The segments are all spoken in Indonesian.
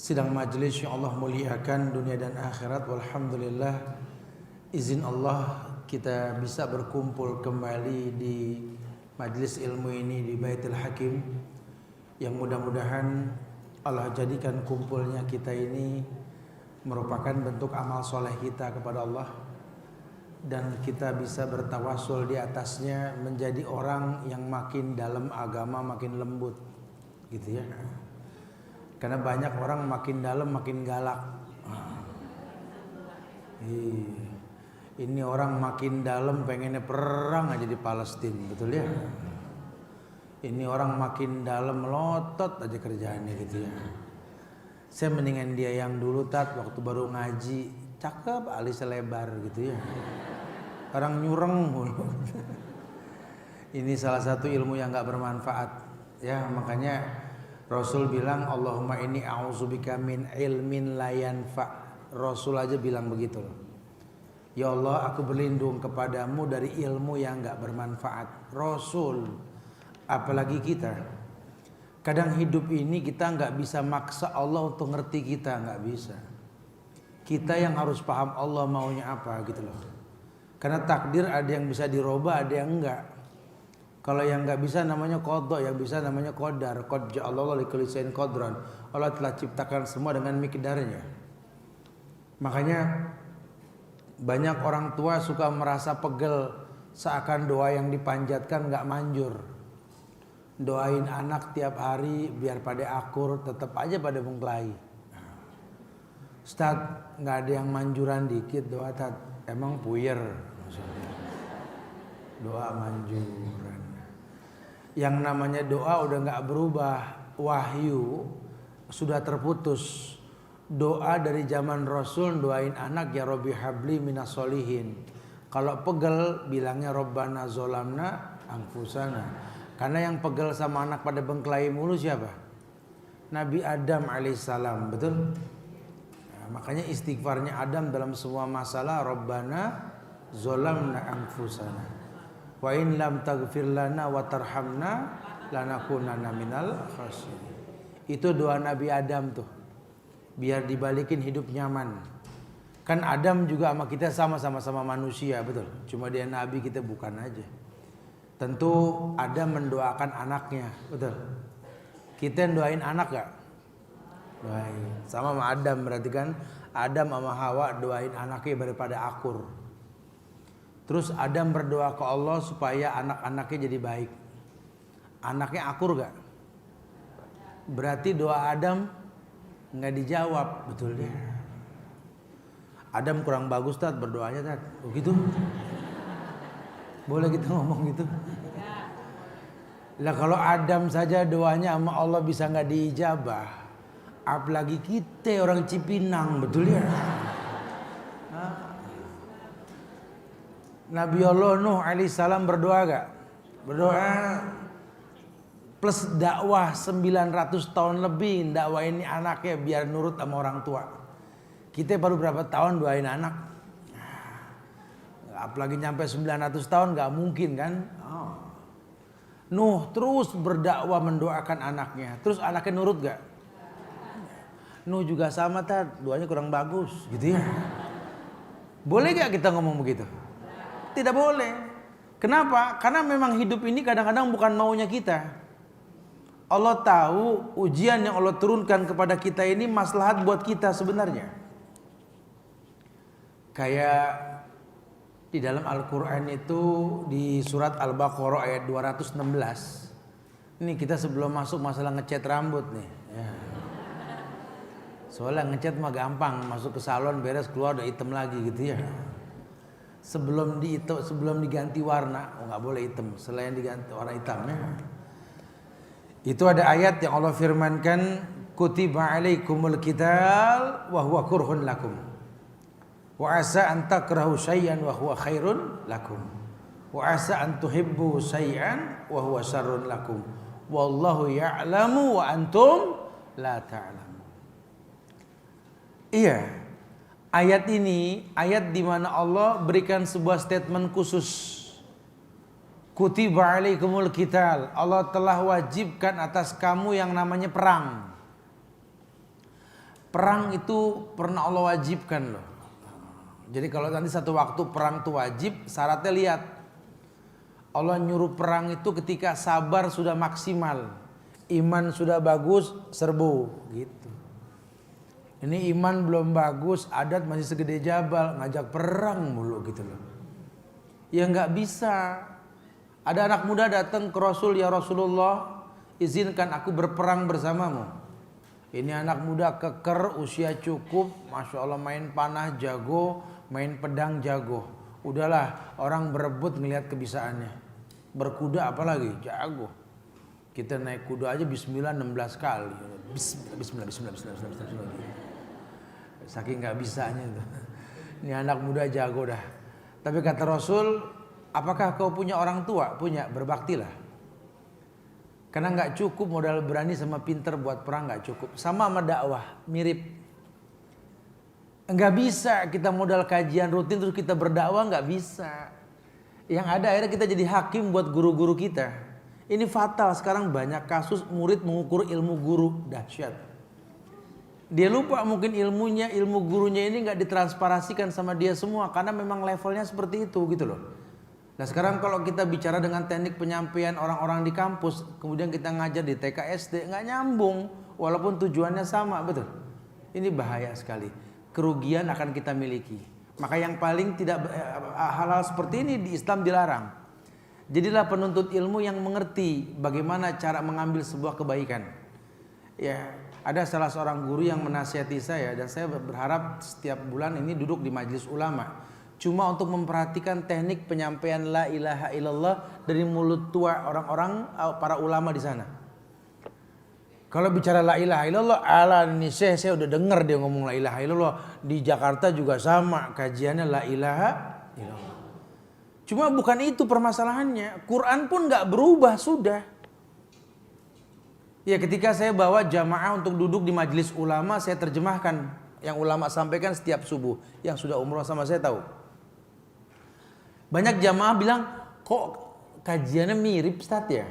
Sidang majelis yang Allah muliakan dunia dan akhirat. Walhamdulillah, izin Allah kita bisa berkumpul kembali di majelis ilmu ini di Baitul Hakim, yang mudah-mudahan Allah jadikan kumpulnya kita ini merupakan bentuk amal soleh kita kepada Allah, dan kita bisa bertawasul di atasnya menjadi orang yang makin dalam agama, makin lembut gitu ya. Karena banyak orang makin dalam makin galak. Ini orang makin dalam pengennya perang aja di Palestina, betul ya? Ini orang makin dalam melotot aja kerjaannya gitu ya. Saya mendingan dia yang dulu waktu baru ngaji, cakep, alisnya lebar gitu ya. Orang nyureng mulu. Ini salah satu ilmu yang gak bermanfaat ya, makanya Rasul bilang, Allahumma inni a'udzubika min ilmin la yanfa'. Rasul aja bilang begitu loh. Ya Allah, aku berlindung kepadamu dari ilmu yang gak bermanfaat. Rasul, apalagi kita. Kadang hidup ini kita gak bisa maksa Allah untuk ngerti kita, gak bisa. Kita yang harus paham Allah maunya apa gitu loh. Karena takdir ada yang bisa dirubah, ada yang enggak. Kalau yang nggak bisa namanya qadha, yang bisa namanya qadar. Qad ja'alallahu likulli syai'in qadran. Allah telah ciptakan semua dengan miqdarnya. Makanya banyak orang tua suka merasa pegel seakan doa yang dipanjatkan nggak manjur. Doain anak tiap hari biar pada akur, tetap aja pada mengkelahi. Ustaz, nggak ada yang manjuran dikit doa, emang puyer maksudnya. Doa manjuran. Yang namanya doa udah gak berubah. Wahyu sudah terputus. Doa dari zaman Rasul doain anak, ya Rabbi habli minas solihin. Kalau pegel bilangnya Rabbana zolamna anfusana. Karena yang pegel sama anak pada bengkelahi mulu siapa? Nabi Adam alaihissalam, betul? Nah, makanya istighfarnya Adam dalam semua masalah, Rabbana zolamna anfusana. Wa in lam taghfir lana wa tarhamna lanakunanna minal khasirin. Itu doa Nabi Adam tuh. Biar dibalikin hidup nyaman. Kan Adam juga sama kita sama-sama manusia, betul. Cuma dia nabi, kita bukan aja. Tentu Adam mendoakan anaknya, betul. Kita yang doain anak gak? Doain. Sama Adam, berarti kan Adam sama Hawa doain anaknya daripada akur. Terus Adam berdoa ke Allah supaya anak-anaknya jadi baik. Anaknya akur gak? Berarti doa Adam gak dijawab, betul ya? Adam kurang bagus berdoanya begitu? Boleh kita ngomong gitu? Lah kalau Adam saja doanya sama Allah bisa gak diijabah, apalagi kita orang Cipinang, betul ya? Nabi Allah Nuh alaihissalam berdoa gak? Berdoa plus dakwah 900 tahun lebih, dakwah ini anaknya biar nurut sama orang tua. Kita baru berapa tahun doain anak? Apalagi nyampe 900 tahun gak mungkin kan? Nuh terus berdakwah mendoakan anaknya. Terus anaknya nurut gak? Nuh juga sama doanya kurang bagus gitu ya. Boleh gak kita ngomong begitu? Tidak boleh. Kenapa? Karena memang hidup ini kadang-kadang bukan maunya kita. Allah tahu ujian yang Allah turunkan kepada kita ini maslahat buat kita sebenarnya. Kayak di dalam Al-Quran itu di surat Al-Baqarah ayat 216. Ini kita sebelum masuk masalah ngecat rambut nih ya. Soalnya ngecat mah gampang, masuk ke salon beres keluar udah hitam lagi gitu ya. Sebelum diganti warna, nggak boleh hitam. Selain diganti warna hitamnya, itu ada ayat yang Allah firmankan, kutiba alaikumul qital wa huwa kurhun lakum, wa asa an takrahu syai'an wa huwa khairun lakum, wa asa an tuhibbu syai'an wa huwa syarrun lakum, wallahu ya'lamu wa antum la ta'lamun. Iya. Ayat ini, ayat di mana Allah berikan sebuah statement khusus. Kutiba alaikumul qital. Allah telah wajibkan atas kamu yang namanya perang. Perang itu pernah Allah wajibkan loh. Jadi kalau nanti satu waktu perang itu wajib, syaratnya lihat. Allah nyuruh perang itu ketika sabar sudah maksimal, iman sudah bagus, serbu gitu. Ini iman belum bagus, adat masih segede jabal, ngajak perang mulu gitu loh. Ya nggak bisa. Ada anak muda datang ke Rasul, ya Rasulullah, izinkan aku berperang bersamamu. Ini anak muda keker, usia cukup, masya Allah main panah jago, main pedang jago. Udahlah, orang berebut ngelihat kebisaannya. Berkuda apalagi jago. Kita naik kuda aja bismillah 16 kali. Bismillah. Saking nggak bisanya itu. Ini anak muda jago dah. Tapi kata Rasul, apakah kau punya orang tua? Punya, berbaktilah. Karena nggak cukup modal berani sama pinter buat perang, nggak cukup. Sama dakwah, mirip. Nggak bisa kita modal kajian rutin terus kita berdakwah, nggak bisa. Yang ada akhirnya kita jadi hakim buat guru-guru kita. Ini fatal, sekarang banyak kasus murid mengukur ilmu guru, dahsyat. Dia lupa mungkin ilmu gurunya ini nggak ditransparasikan sama dia semua karena memang levelnya seperti itu gitu loh. Nah sekarang kalau kita bicara dengan teknik penyampaian orang-orang di kampus, kemudian kita ngajar di TK SD, nggak nyambung, walaupun tujuannya sama, betul. Ini bahaya sekali. Kerugian akan kita miliki. Maka yang paling tidak hal-hal seperti ini di Islam dilarang. Jadilah penuntut ilmu yang mengerti bagaimana cara mengambil sebuah kebaikan. Ya, ada salah seorang guru yang menasihati saya dan saya berharap setiap bulan ini duduk di majelis ulama. Cuma untuk memperhatikan teknik penyampaian la ilaha illallah dari mulut tua orang-orang para ulama di sana. Kalau bicara la ilaha illallah, ala ini saya udah dengar dia ngomong la ilaha illallah. Di Jakarta juga sama kajiannya la ilaha illallah. Cuma bukan itu permasalahannya. Quran pun nggak berubah sudah. Ya ketika saya bawa jamaah untuk duduk di majelis ulama, saya terjemahkan yang ulama sampaikan setiap subuh. Yang sudah umroh sama saya tahu. Banyak jamaah bilang, kok kajiannya mirip Ustaz ya?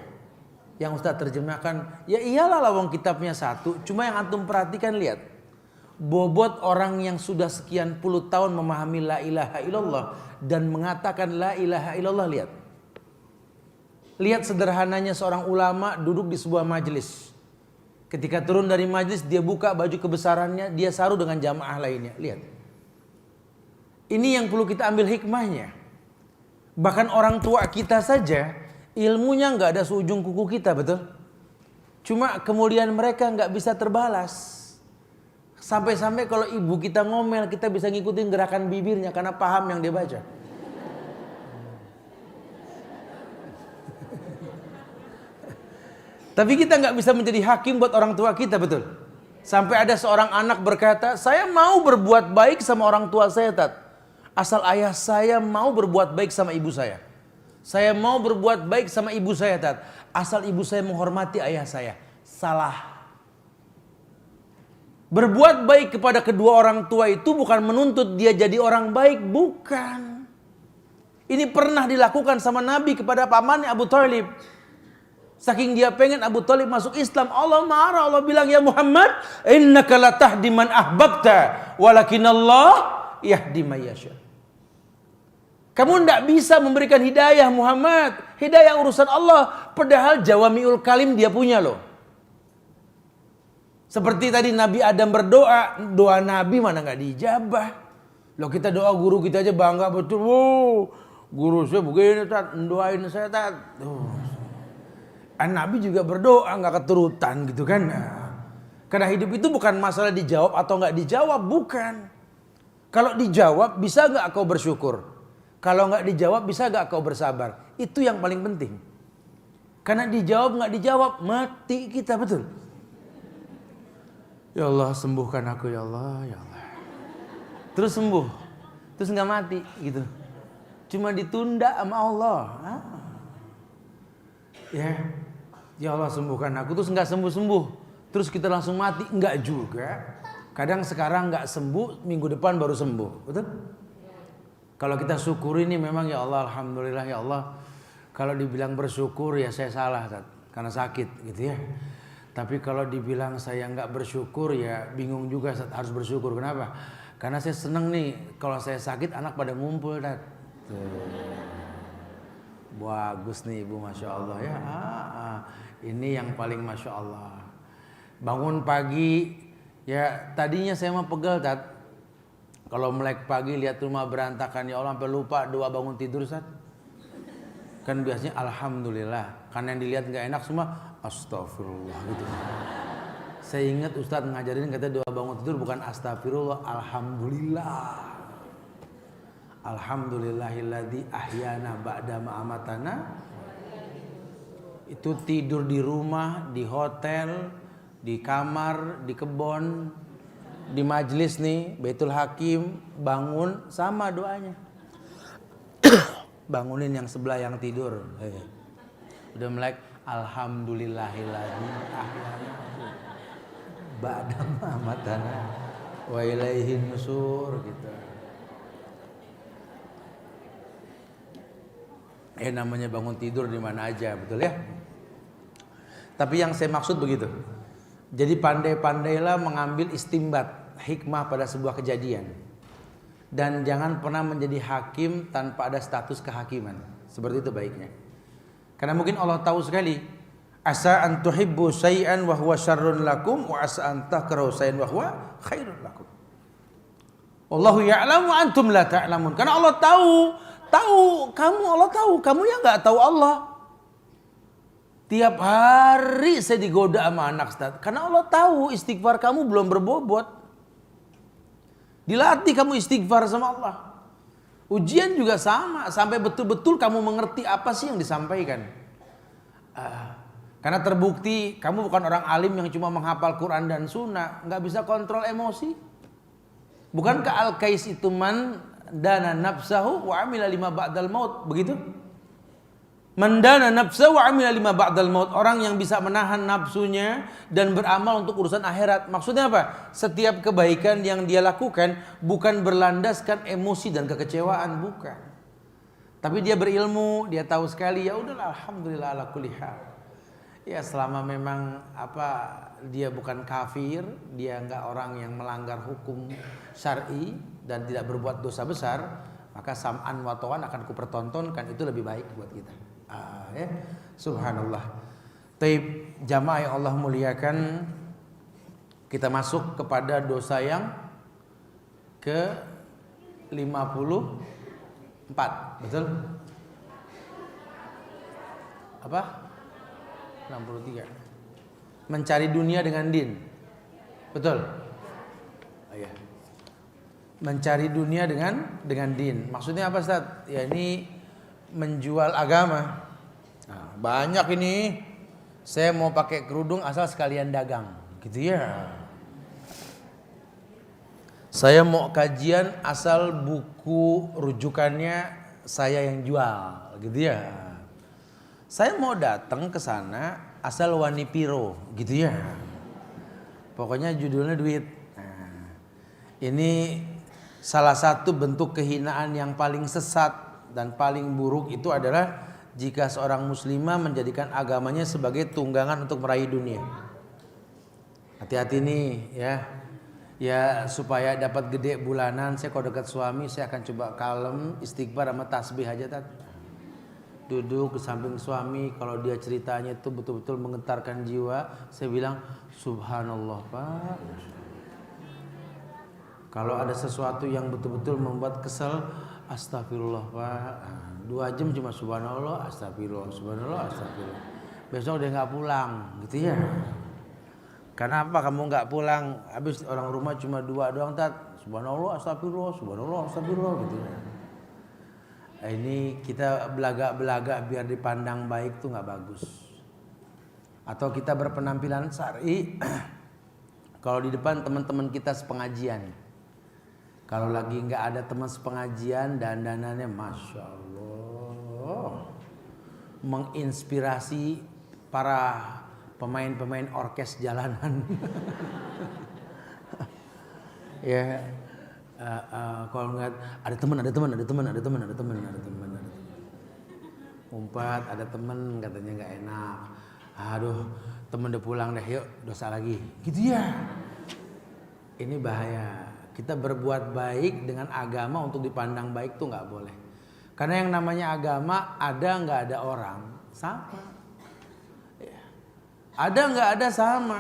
Yang Ustaz terjemahkan, ya iyalah lawang kitabnya satu. Cuma yang antum perhatikan lihat. Bobot orang yang sudah sekian puluh tahun memahami la ilaha illallah dan mengatakan la ilaha illallah, lihat. Lihat sederhananya seorang ulama duduk di sebuah majelis. Ketika turun dari majelis, dia buka baju kebesarannya, dia saru dengan jamaah lainnya. Lihat. Ini yang perlu kita ambil hikmahnya. Bahkan orang tua kita saja ilmunya nggak ada seujung kuku kita, betul? Cuma kemudian mereka nggak bisa terbalas. Sampai-sampai kalau ibu kita ngomel, kita bisa ngikutin gerakan bibirnya karena paham yang dia baca. Tapi kita nggak bisa menjadi hakim buat orang tua kita, betul? Sampai ada seorang anak berkata, saya mau berbuat baik sama orang tua saya, Tat. Asal ayah saya mau berbuat baik sama ibu saya. Saya mau berbuat baik sama ibu saya, Tat. Asal ibu saya menghormati ayah saya. Salah. Berbuat baik kepada kedua orang tua itu bukan menuntut dia jadi orang baik. Bukan. Ini pernah dilakukan sama Nabi kepada pamannya Abu Thalib. Saking dia pengen Abu Thalib masuk Islam, Allah marah. Allah bilang, ya Muhammad, innaka la tahdi man ahbabta, walakinallah yahdi man yasha. Kamu tidak bisa memberikan hidayah Muhammad. Hidayah urusan Allah. Padahal jawamiul kalim dia punya loh. Seperti tadi Nabi Adam berdoa. Doa Nabi mana nggak dijabah. Loh kita doa guru kita aja bangga betul. Wow, guru saya begini Tat. Doain saya Tat. Nabi juga berdoa nggak keturutan gitu kan. Karena hidup itu bukan masalah dijawab atau nggak dijawab. Bukan. Kalau dijawab bisa nggak kau bersyukur? Kalau nggak dijawab bisa nggak kau bersabar? Itu yang paling penting. Karena dijawab nggak dijawab mati kita, betul. Ya Allah sembuhkan aku ya Allah, ya Allah. Terus sembuh, terus nggak mati gitu. Cuma ditunda sama Allah. Ya Allah sembuhkan aku, terus nggak sembuh-sembuh. Terus kita langsung mati, nggak juga. Kadang sekarang nggak sembuh, minggu depan baru sembuh, betul? Kalau kita syukuri ini memang ya Allah, alhamdulillah ya Allah. Kalau dibilang bersyukur ya saya salah, karena sakit gitu ya. Tapi kalau dibilang saya nggak bersyukur ya bingung juga, harus bersyukur. Kenapa? Karena saya seneng nih kalau saya sakit anak pada ngumpul. Bagus nih ibu, masya Allah ya. Ini yang paling masya Allah. Bangun pagi ya, tadinya saya mah pegel Tat. Kalau melek pagi lihat rumah berantakan, ya Allah sampai lupa doa bangun tidur Tat. Kan biasanya alhamdulillah, karena yang dilihat nggak enak semua astagfirullah gitu. Saya ingat Ustadz ngajarin kata doa bangun tidur bukan astagfirullah, alhamdulillah. Alhamdulillahilladzi ahyana ba'da ma amatana. Itu tidur di rumah, di hotel, di kamar, di kebon, di majelis nih, Baitul Hakim, bangun sama doanya. Bangunin yang sebelah yang tidur. Udah melek alhamdulillahilladzi ahyana ba'da ma amatana wa ilaihin nusur gitu. Namanya bangun tidur di mana aja, betul ya? Tapi yang saya maksud begitu. Jadi pandai-pandailah mengambil istimbat hikmah pada sebuah kejadian. Dan jangan pernah menjadi hakim tanpa ada status kehakiman. Seperti itu baiknya. Karena mungkin Allah tahu sekali, asa an tuhibbu syai'an wa huwa syarrun lakum wa asa an takrahu syai'an wa huwa khairun lakum. Wallahu ya'lamu antum la ta'lamun. Karena Allah tahu kamu, Allah tahu kamu yang nggak tahu Allah. Tiap hari saya digoda sama anak Ustaz, karena Allah tahu istighfar kamu belum berbobot. Dilatih kamu istighfar sama Allah. Ujian juga sama, sampai betul-betul kamu mengerti apa sih yang disampaikan. Karena terbukti kamu bukan orang alim yang cuma menghafal Quran dan Sunnah, nggak bisa kontrol emosi. Bukankah Al-Qais itu man dana nafsahu wa amila lima ba'dal maut, begitu? Mendana nafsahu wa amila lima ba'dal maut, orang yang bisa menahan nafsunya dan beramal untuk urusan akhirat. Maksudnya apa? Setiap kebaikan yang dia lakukan bukan berlandaskan emosi dan kekecewaan, bukan. Tapi dia berilmu, dia tahu sekali, ya udahlah alhamdulillah ala kulli hal. Ya selama memang dia bukan kafir, dia enggak orang yang melanggar hukum syar'i dan tidak berbuat dosa besar, maka sam'an wa ta'an akan kupertontonkan, itu lebih baik buat kita. Ya. Subhanallah. Taib jamaah yang Allah muliakan, kita masuk kepada dosa yang ke 54, betul? Apa? 63. Mencari dunia dengan din. Betul? Iya. Mencari dunia dengan din. Maksudnya apa Ustaz? Ya ini menjual agama. Nah, banyak ini. Saya mau pakai kerudung asal sekalian dagang, gitu ya. Saya mau kajian asal buku rujukannya saya yang jual, gitu ya. Saya mau datang ke sana asal wani piro, gitu ya. Pokoknya judulnya duit. Nah, ini salah satu bentuk kehinaan yang paling sesat dan paling buruk itu adalah jika seorang muslimah menjadikan agamanya sebagai tunggangan untuk meraih dunia. Hati-hati nih ya. Ya supaya dapat gede bulanan, saya kalau dekat suami saya akan coba kalem, istighfar sama tasbih aja Tat. Duduk di samping suami, kalau dia ceritanya itu betul-betul menggetarkan jiwa, saya bilang subhanallah Pak. Kalau ada sesuatu yang betul-betul membuat kesel, astagfirullah Pak. 2 jam cuma subhanallah, astagfirullah, subhanallah, astagfirullah. Besok dia nggak pulang, gitu ya. Kenapa kamu nggak pulang? Habis orang rumah cuma 2 doang Tat. Subhanallah, astagfirullah, subhanallah, astagfirullah, gitu ya. Ini kita belaga-belaga biar dipandang baik tuh nggak bagus. Atau kita berpenampilan syar'i kalau di depan teman-teman kita sepengajian. Kalau lagi nggak ada teman sepengajian, dandanannya masya Allah menginspirasi para pemain-pemain orkes jalanan. Ya, kalau ngeliat ada teman, umpat ada teman katanya nggak enak. Aduh, temen udah pulang deh, yuk dosa lagi. Gitu ya. Ini bahaya. Kita berbuat baik dengan agama untuk dipandang baik tuh nggak boleh. Karena yang namanya agama ada nggak ada orang sama. Ya. Ada nggak ada sama.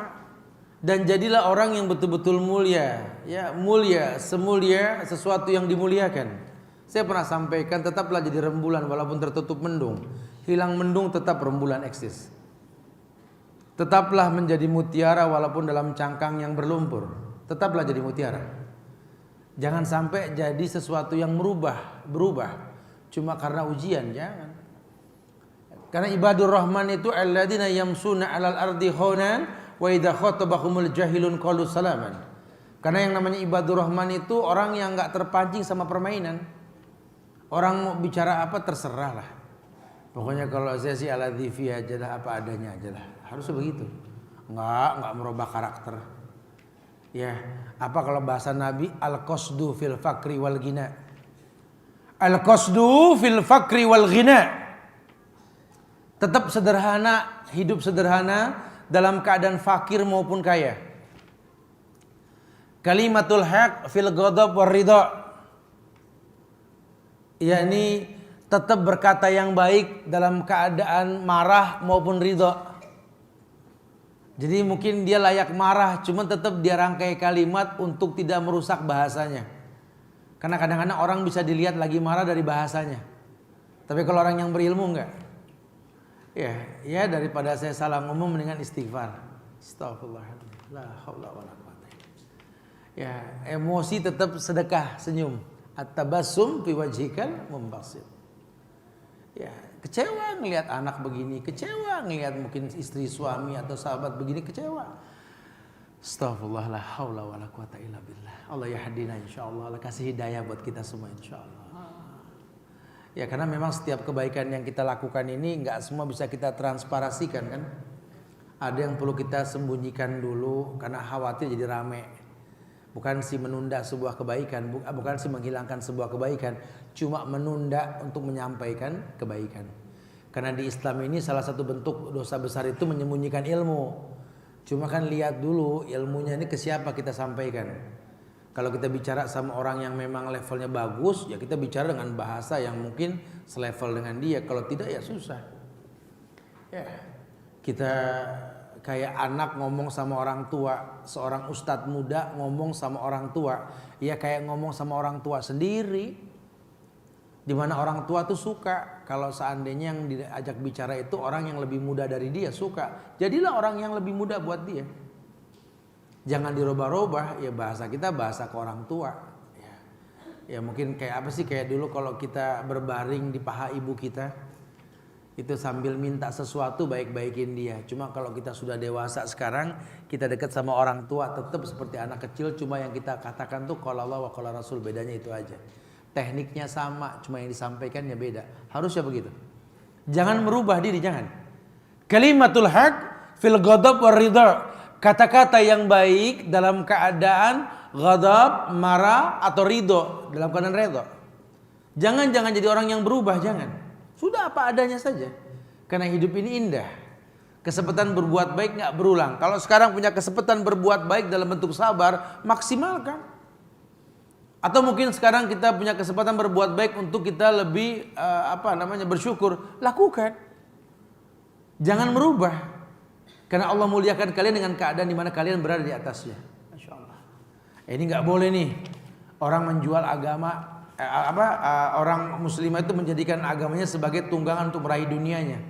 Dan jadilah orang yang betul-betul mulia, ya mulia, semulia sesuatu yang dimuliakan. Saya pernah sampaikan, tetaplah jadi rembulan walaupun tertutup mendung. Hilang mendung tetap rembulan eksis. Tetaplah menjadi mutiara walaupun dalam cangkang yang berlumpur. Tetaplah jadi mutiara. Jangan sampai jadi sesuatu yang berubah cuma karena ujian, jangan. Karena ibadur rahman itu alladzina yamsuna 'alal ardi khawnan wa idza khatabahumul jahilun qalu salaman. Karena yang namanya ibadur rahman itu orang yang enggak terpancing sama permainan. Orang mau bicara apa terserah lah. Pokoknya kalau saya sih ala dhifi aja lah, apa adanya aja lah. Harusnya begitu. Enggak merubah karakter. Ya, apa kalau bahasa Nabi al-qasdu fil fakri wal ghina. Al-qasdu fil fakri wal ghina. Tetap sederhana, hidup sederhana dalam keadaan fakir maupun kaya. Kalimatul haq fil ghadab war ridha. yakni tetap berkata yang baik dalam keadaan marah maupun ridha. Jadi mungkin dia layak marah, cuman tetap dia rangkai kalimat untuk tidak merusak bahasanya. Karena kadang-kadang orang bisa dilihat lagi marah dari bahasanya. Tapi kalau orang yang berilmu enggak. Ya daripada saya salah ngomong mendingan istighfar. Astagfirullahaladzim. La haula wala quwata. Ya, emosi tetap sedekah, senyum. At-tabassum fi wajhikal mumbasit. Ya, kecewa ngelihat anak begini, kecewa ngelihat mungkin istri suami atau sahabat begini, kecewa. Astagfirullah, la haula wala quwata illa billah. Allah yahdina insyaallah. Allah kasih hidayah buat kita semua insyaallah. Ya, karena memang setiap kebaikan yang kita lakukan ini enggak semua bisa kita transparasikan kan. Ada yang perlu kita sembunyikan dulu karena khawatir jadi rame. Bukan sih menunda sebuah kebaikan, bukan sih menghilangkan sebuah kebaikan, cuma menunda untuk menyampaikan kebaikan. Karena di Islam ini salah satu bentuk dosa besar itu menyembunyikan ilmu. Cuma kan lihat dulu ilmunya ini ke siapa kita sampaikan. Kalau kita bicara sama orang yang memang levelnya bagus, ya kita bicara dengan bahasa yang mungkin selevel dengan dia. Kalau tidak ya susah. Ya, kita kayak anak ngomong sama orang tua, seorang ustadz muda ngomong sama orang tua, ya kayak ngomong sama orang tua sendiri. Dimana orang tua tuh suka kalau seandainya yang diajak bicara itu orang yang lebih muda dari dia, suka. Jadilah orang yang lebih muda buat dia. Jangan dirubah-rubah, ya bahasa kita bahasa ke orang tua. Ya mungkin kayak apa sih, kayak dulu kalau kita berbaring di paha ibu kita, itu sambil minta sesuatu baik-baikin dia. Cuma kalau kita sudah dewasa sekarang, kita dekat sama orang tua tetap seperti anak kecil. Cuma yang kita katakan tuh qala Allah wa qala Rasul, bedanya itu aja. Tekniknya sama, cuma yang disampaikannya beda. Harusnya begitu. Jangan merubah diri, jangan. Kalimatul haq fil ghadab war ridha. Kata-kata yang baik dalam keadaan ghadab, marah atau ridho, dalam keadaan ridho. Jangan jadi orang yang berubah, jangan. Sudah apa adanya saja. Karena hidup ini indah. Kesempatan berbuat baik gak berulang. Kalau sekarang punya kesempatan berbuat baik dalam bentuk sabar, maksimalkan. Atau mungkin sekarang kita punya kesempatan berbuat baik untuk kita lebih bersyukur, lakukan. Jangan merubah. Karena Allah muliakan kalian dengan keadaan di mana kalian berada di atasnya. Masya Allah. Ini gak boleh nih orang menjual agama. Orang muslimah itu menjadikan agamanya sebagai tunggangan untuk meraih dunianya.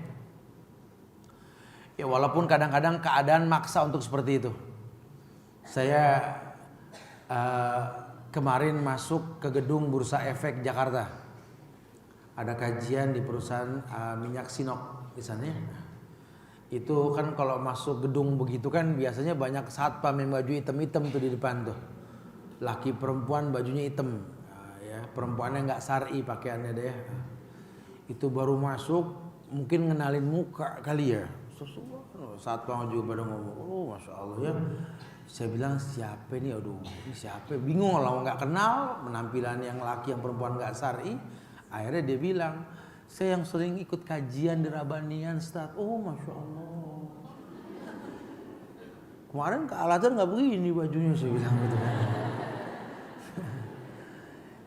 Ya walaupun kadang-kadang keadaan maksa untuk seperti itu. Saya kemarin masuk ke gedung Bursa Efek Jakarta. Ada kajian di perusahaan minyak Sinok di sana. Itu kan kalau masuk gedung begitu kan biasanya banyak satpam yang baju hitam-hitam tuh di depan tuh. Laki perempuan bajunya hitam. Perempuannya nggak syar'i pakaiannya deh. Itu baru masuk mungkin ngenalin muka kali ya. Satpam juga pada ngomong, oh masya Allah ya. Saya bilang siapa nih, aduh ini siapa? Bingung lah, nggak kenal penampilan yang laki yang perempuan nggak syar'i. Akhirnya dia bilang, saya yang sering ikut kajian di Rabanian Ustaz. Oh masya Allah. Kemarin ke Al-Azhar nggak begini bajunya, saya bilang gitu kan.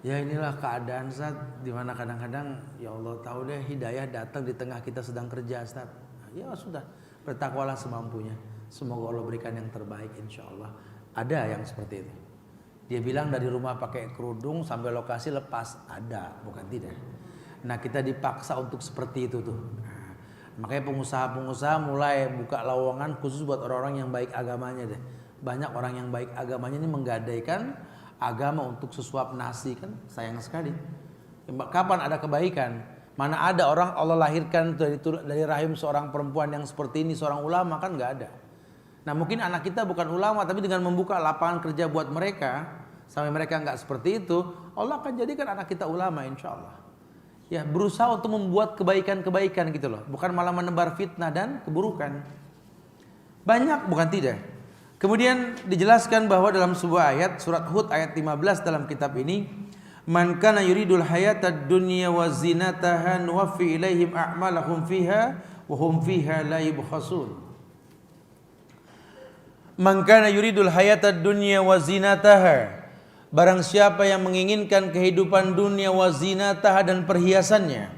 Ya inilah keadaan Ustaz, dimana kadang-kadang ya Allah tahu deh hidayah datang di tengah kita sedang kerja Ustaz. Ya sudah, bertakwalah semampunya. Semoga Allah berikan yang terbaik insya Allah. Ada yang seperti itu. Dia bilang dari rumah pakai kerudung sampai lokasi lepas, ada, bukan tidak. Nah kita dipaksa untuk seperti itu tuh. Nah, makanya pengusaha-pengusaha mulai buka lowongan khusus buat orang-orang yang baik agamanya deh. Banyak orang yang baik agamanya ini menggadaikan agama untuk sesuap nasi, kan sayang sekali. Kapan ada kebaikan? Mana ada orang Allah lahirkan dari rahim seorang perempuan yang seperti ini, seorang ulama, kan nggak ada. Nah mungkin anak kita bukan ulama, tapi dengan membuka lapangan kerja buat mereka sampai mereka nggak seperti itu, Allah akan jadikan anak kita ulama insya Allah. Ya berusaha untuk membuat kebaikan-kebaikan gitu loh, bukan malah menebar fitnah dan keburukan. Banyak, bukan tidak. Kemudian dijelaskan bahwa dalam sebuah ayat surat Hud ayat 15 dalam kitab ini, man kana yuridul hayatad dunya wa zinataha nuwaffi ilaihim a'malahum fiha wa hum fiha la yubkhasun. Man kana yuridul hayatad dunya wa zinataha, barang siapa yang menginginkan kehidupan dunia wa zinataha dan perhiasannya,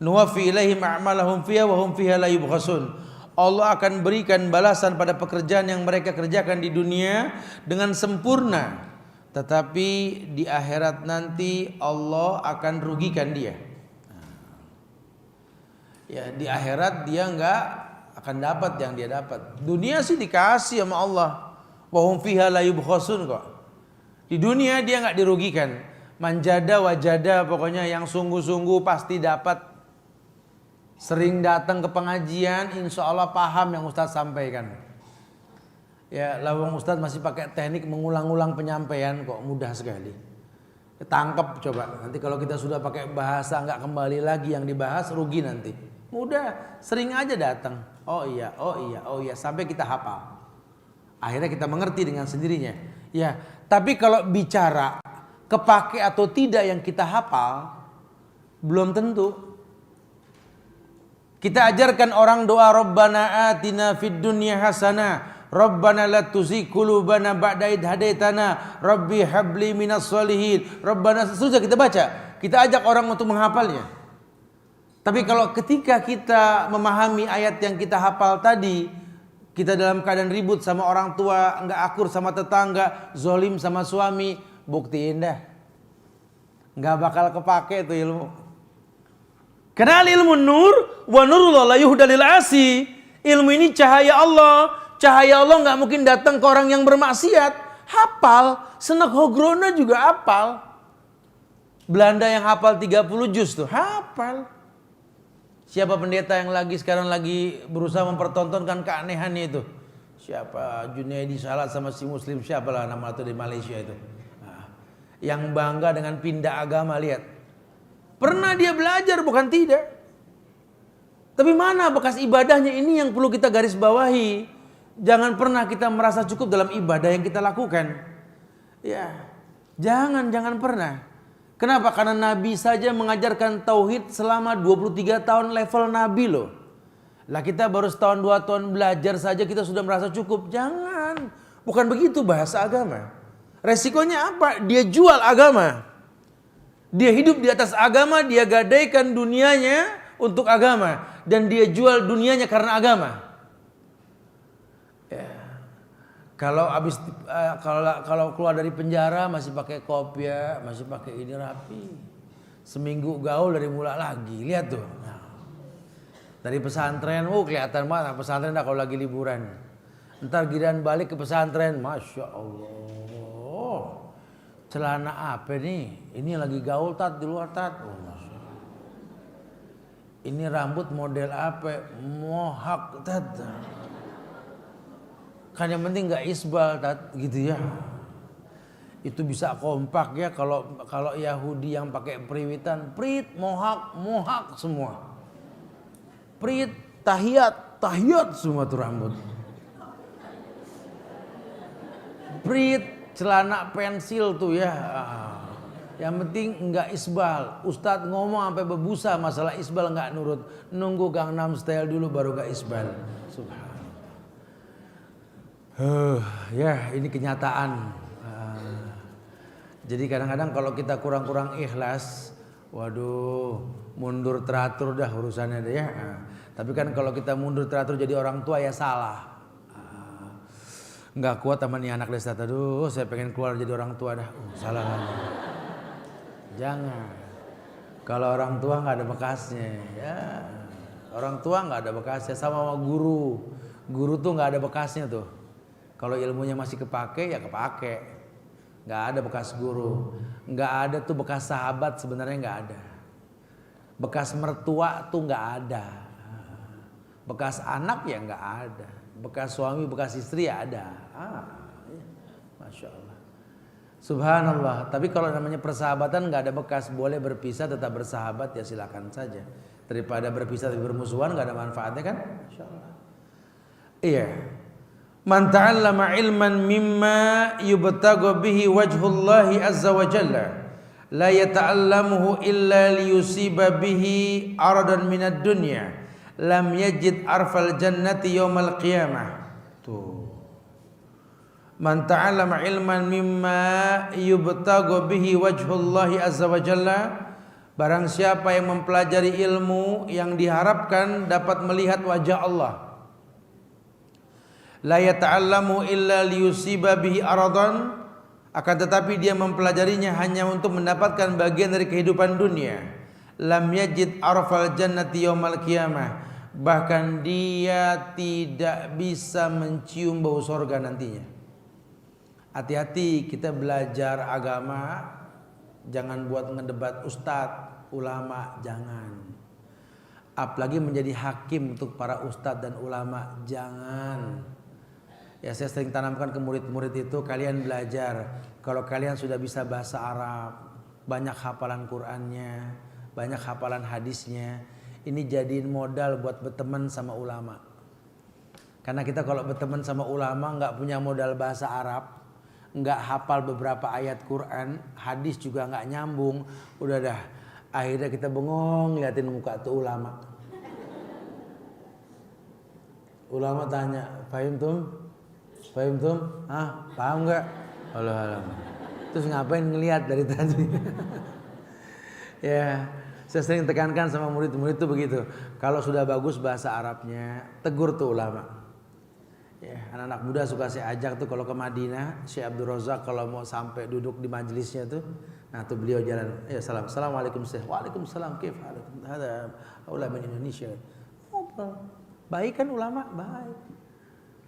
nuwaffi ilaihim a'malahum fiha wa hum fiha la yubkhasun. Allah akan berikan balasan pada pekerjaan yang mereka kerjakan di dunia dengan sempurna, tetapi di akhirat nanti Allah akan rugikan dia. Ya di akhirat dia nggak akan dapat yang dia dapat. Dunia sih dikasih sama Allah, wa hum fiha la yubkhasun kok. Di dunia dia nggak dirugikan. Manjada wajada, pokoknya yang sungguh-sungguh pasti dapat. Sering datang ke pengajian, insya Allah paham yang Ustadz sampaikan. Ya, lawang Ustadz masih pakai teknik mengulang-ulang penyampaian kok, mudah sekali. Tangkap coba. Nanti kalau kita sudah pakai bahasa nggak kembali lagi yang dibahas, rugi nanti. Mudah, sering aja datang. Oh iya, oh iya, oh iya, sampai kita hafal. Akhirnya kita mengerti dengan sendirinya. Ya, tapi kalau bicara kepake atau tidak yang kita hafal, belum tentu. Kita ajarkan orang doa Rabbana atina fid dunya hasanah, Rabbana la tuzigh qulubana ba'da idh hadaitana, Rabbi habli minas solihin, Rabbana, sudah kita baca. Kita ajak orang untuk menghafalnya. Tapi kalau ketika kita memahami ayat yang kita hafal tadi, kita dalam keadaan ribut sama orang tua, enggak akur sama tetangga, zolim sama suami, buktiin dah. Enggak bakal kepake itu ilmu. Karena ilmu nur wa nurullah la yuhda lil asi. Ilmu ini cahaya Allah. Cahaya Allah nggak mungkin datang ke orang yang bermaksiat. Hafal, Senek Hogrona juga hafal. Belanda yang hafal 30 juz tuh hafal. Siapa pendeta yang sekarang lagi berusaha mempertontonkan keanehannya itu? Siapa? Junaidi Salat sama si Muslim, siapalah nama itu di Malaysia itu. Nah, yang bangga dengan pindah agama, lihat. Pernah dia belajar, bukan tidak. Tapi mana bekas ibadahnya, ini yang perlu kita garis bawahi. Jangan pernah kita merasa cukup dalam ibadah yang kita lakukan. Ya, jangan pernah. Kenapa? Karena Nabi saja mengajarkan tauhid selama 23 tahun level Nabi loh. Lah kita baru setahun 2 tahun belajar saja kita sudah merasa cukup. Jangan. Bukan begitu bahasa agama. Resikonya apa? Dia jual agama. Dia hidup di atas agama, dia gadaikan dunianya untuk agama. Dan dia jual dunianya karena agama. Ya. Kalau keluar dari penjara masih pakai kopiah, masih pakai ini rapi. Seminggu gaul dari mula lagi, lihat tuh. Nah, dari pesantren, kelihatan mana pesantren kalau lagi liburan. Ntar giliran balik ke pesantren, masya Allah. Celana apa nih? Ini lagi gaul tat di luar tat. Ini rambut model apa? Mohak tat. Kan yang penting nggak isbal tat gitu ya. Itu bisa kompak ya kalau Yahudi yang pakai periwitan, prit, mohak semua. Prit, tahiyat semua tuh rambut. Prit, celana pensil tuh ya. Yang penting enggak isbal. Ustadz ngomong sampai berbusa masalah isbal enggak nurut. Nunggu Gangnam Style dulu baru enggak isbal. Subhanallah. Ya ini kenyataan. Jadi kadang-kadang kalau kita kurang-kurang ikhlas, waduh, mundur teratur dah urusannya deh ya. Tapi kan kalau kita mundur teratur jadi orang tua ya salah. Nggak kuat sama nih anak desa, aduh saya pengen keluar jadi orang tua dah. Salah lagi. Jangan. Kalau orang tua nggak ada bekasnya, ya. Orang tua nggak ada bekasnya, sama guru. Guru tuh nggak ada bekasnya tuh. Kalau ilmunya masih kepake ya kepake. Nggak ada bekas guru, nggak ada tuh bekas sahabat, sebenarnya nggak ada. Bekas mertua tuh nggak ada, bekas anak ya nggak ada, bekas suami bekas istri ya ada. Masya Allah, subhanallah. Tapi kalau namanya persahabatan nggak ada bekas, boleh berpisah tetap bersahabat ya silakan saja. Daripada berpisah tapi bermusuhan nggak ada manfaatnya kan? Masya Allah. Iya. Man ta'allama ilman mimma yubtagu bihi wajhullahi azza wa jalla la yata'allamuhu illa liyusiba bihi aradan minad dunya lam yajid arfal jannati yawmal qiyamah. Tuh. Man ta'allama ilman mimma yubtagu bihi wajhullahi azza wa jalla, barang siapa yang mempelajari ilmu yang diharapkan dapat melihat wajah Allah, la yata'allamu illa liyusiba bihi aradan, akan tetapi dia mempelajarinya hanya untuk mendapatkan bagian dari kehidupan dunia, lam yajid arfal jannati yaumal qiyamah, bahkan dia tidak bisa mencium bau sorga nantinya. Hati-hati kita belajar agama, jangan buat ngedebat ustadz, ulama, jangan. Apalagi menjadi hakim untuk para ustadz dan ulama, jangan. Ya saya sering tanamkan ke murid-murid itu, kalian belajar. Kalau kalian sudah bisa bahasa Arab, banyak hafalan Qur'annya, banyak hafalan hadisnya, ini jadiin modal buat berteman sama ulama. Karena kita kalau berteman sama ulama nggak punya modal bahasa Arab, nggak hafal beberapa ayat Quran, hadis juga nggak nyambung, udah dah. Akhirnya kita bengong liatin muka tuh ulama. Ulama tanya, "Fahim tum? Fahim tum? Paham nggak?" Allah. Terus ngapain ngelihat dari tadi? Ya, saya sering tekankan sama murid-murid itu begitu. Kalau sudah bagus bahasa Arabnya, tegur tuh ulama. Ya, anak-anak muda suka saya ajak tuh kalau ke Madinah, Syekh Abdul Razak kalau mau sampai duduk di majelisnya tuh, nah tuh beliau jalan, ya assalamualaikum Syekh, waalaikumsalam, kif, ada ulama Indonesia. Baik kan ulama, baik.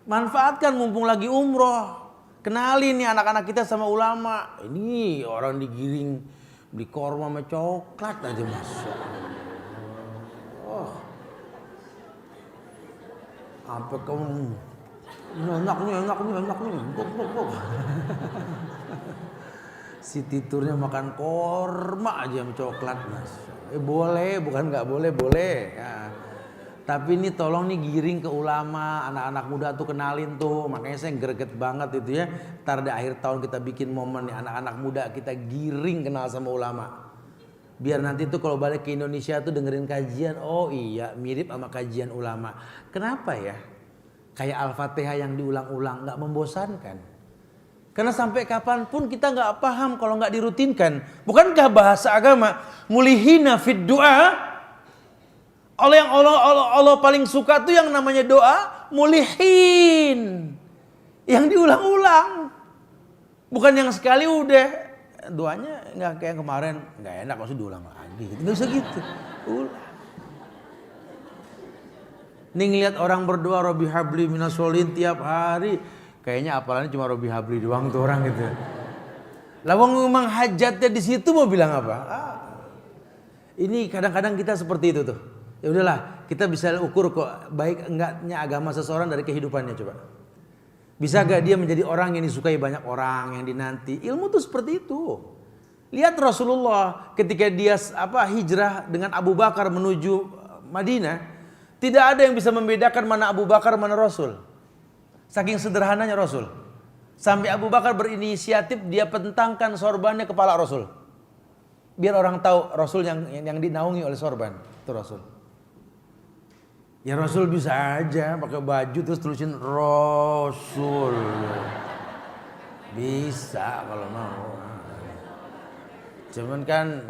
Manfaatkan mumpung lagi umroh. Kenalin nih anak-anak kita sama ulama. Ini orang digiring beli korma sama coklat aja, masya Allah. Apa kamu? Enak nih. Si titurnya makan korma aja sama coklat, mas. Boleh, bukan nggak boleh, boleh. Ya. Tapi ini tolong nih giring ke ulama, anak-anak muda tuh kenalin tuh. Makanya saya greget banget itu ya. Ntar di akhir tahun kita bikin momen nih, anak-anak muda kita giring kenal sama ulama. Biar nanti tuh kalau balik ke Indonesia tuh dengerin kajian, oh iya mirip sama kajian ulama. Kenapa ya? Kayak Al-Fatihah yang diulang-ulang, gak membosankan. Karena sampai kapanpun kita gak paham kalau gak dirutinkan. Bukankah bahasa agama mulihina fid du'a? Allah yang Allah paling suka tuh yang namanya doa mulihin, yang diulang-ulang, bukan yang sekali udah doanya nggak kayak kemarin nggak enak maksud diulang lagi, nggak usah gitu. Ulang. Nih ngeliat orang berdoa Robbi habli minas solihin tiap hari, kayaknya apalannya cuma Robbi habli doang tuh orang gitu. Lawang memang hajatnya di situ mau bilang apa? Ini kadang-kadang kita seperti itu tuh. Ya udahlah, kita bisa ukur kok baik enggaknya agama seseorang dari kehidupannya, coba. Bisa gak dia menjadi orang yang disukai banyak orang, yang dinanti? Ilmu tuh seperti itu. Lihat Rasulullah ketika dia hijrah dengan Abu Bakar menuju Madinah, tidak ada yang bisa membedakan mana Abu Bakar mana Rasul. Saking sederhananya Rasul. Sampai Abu Bakar berinisiatif dia pentangkan sorbannya kepala Rasul. Biar orang tahu Rasul yang dinaungi oleh sorban, itu Rasul. Ya Rasul bisa aja pakai baju terus tulisin Rasul. Bisa kalau mau. Cuman kan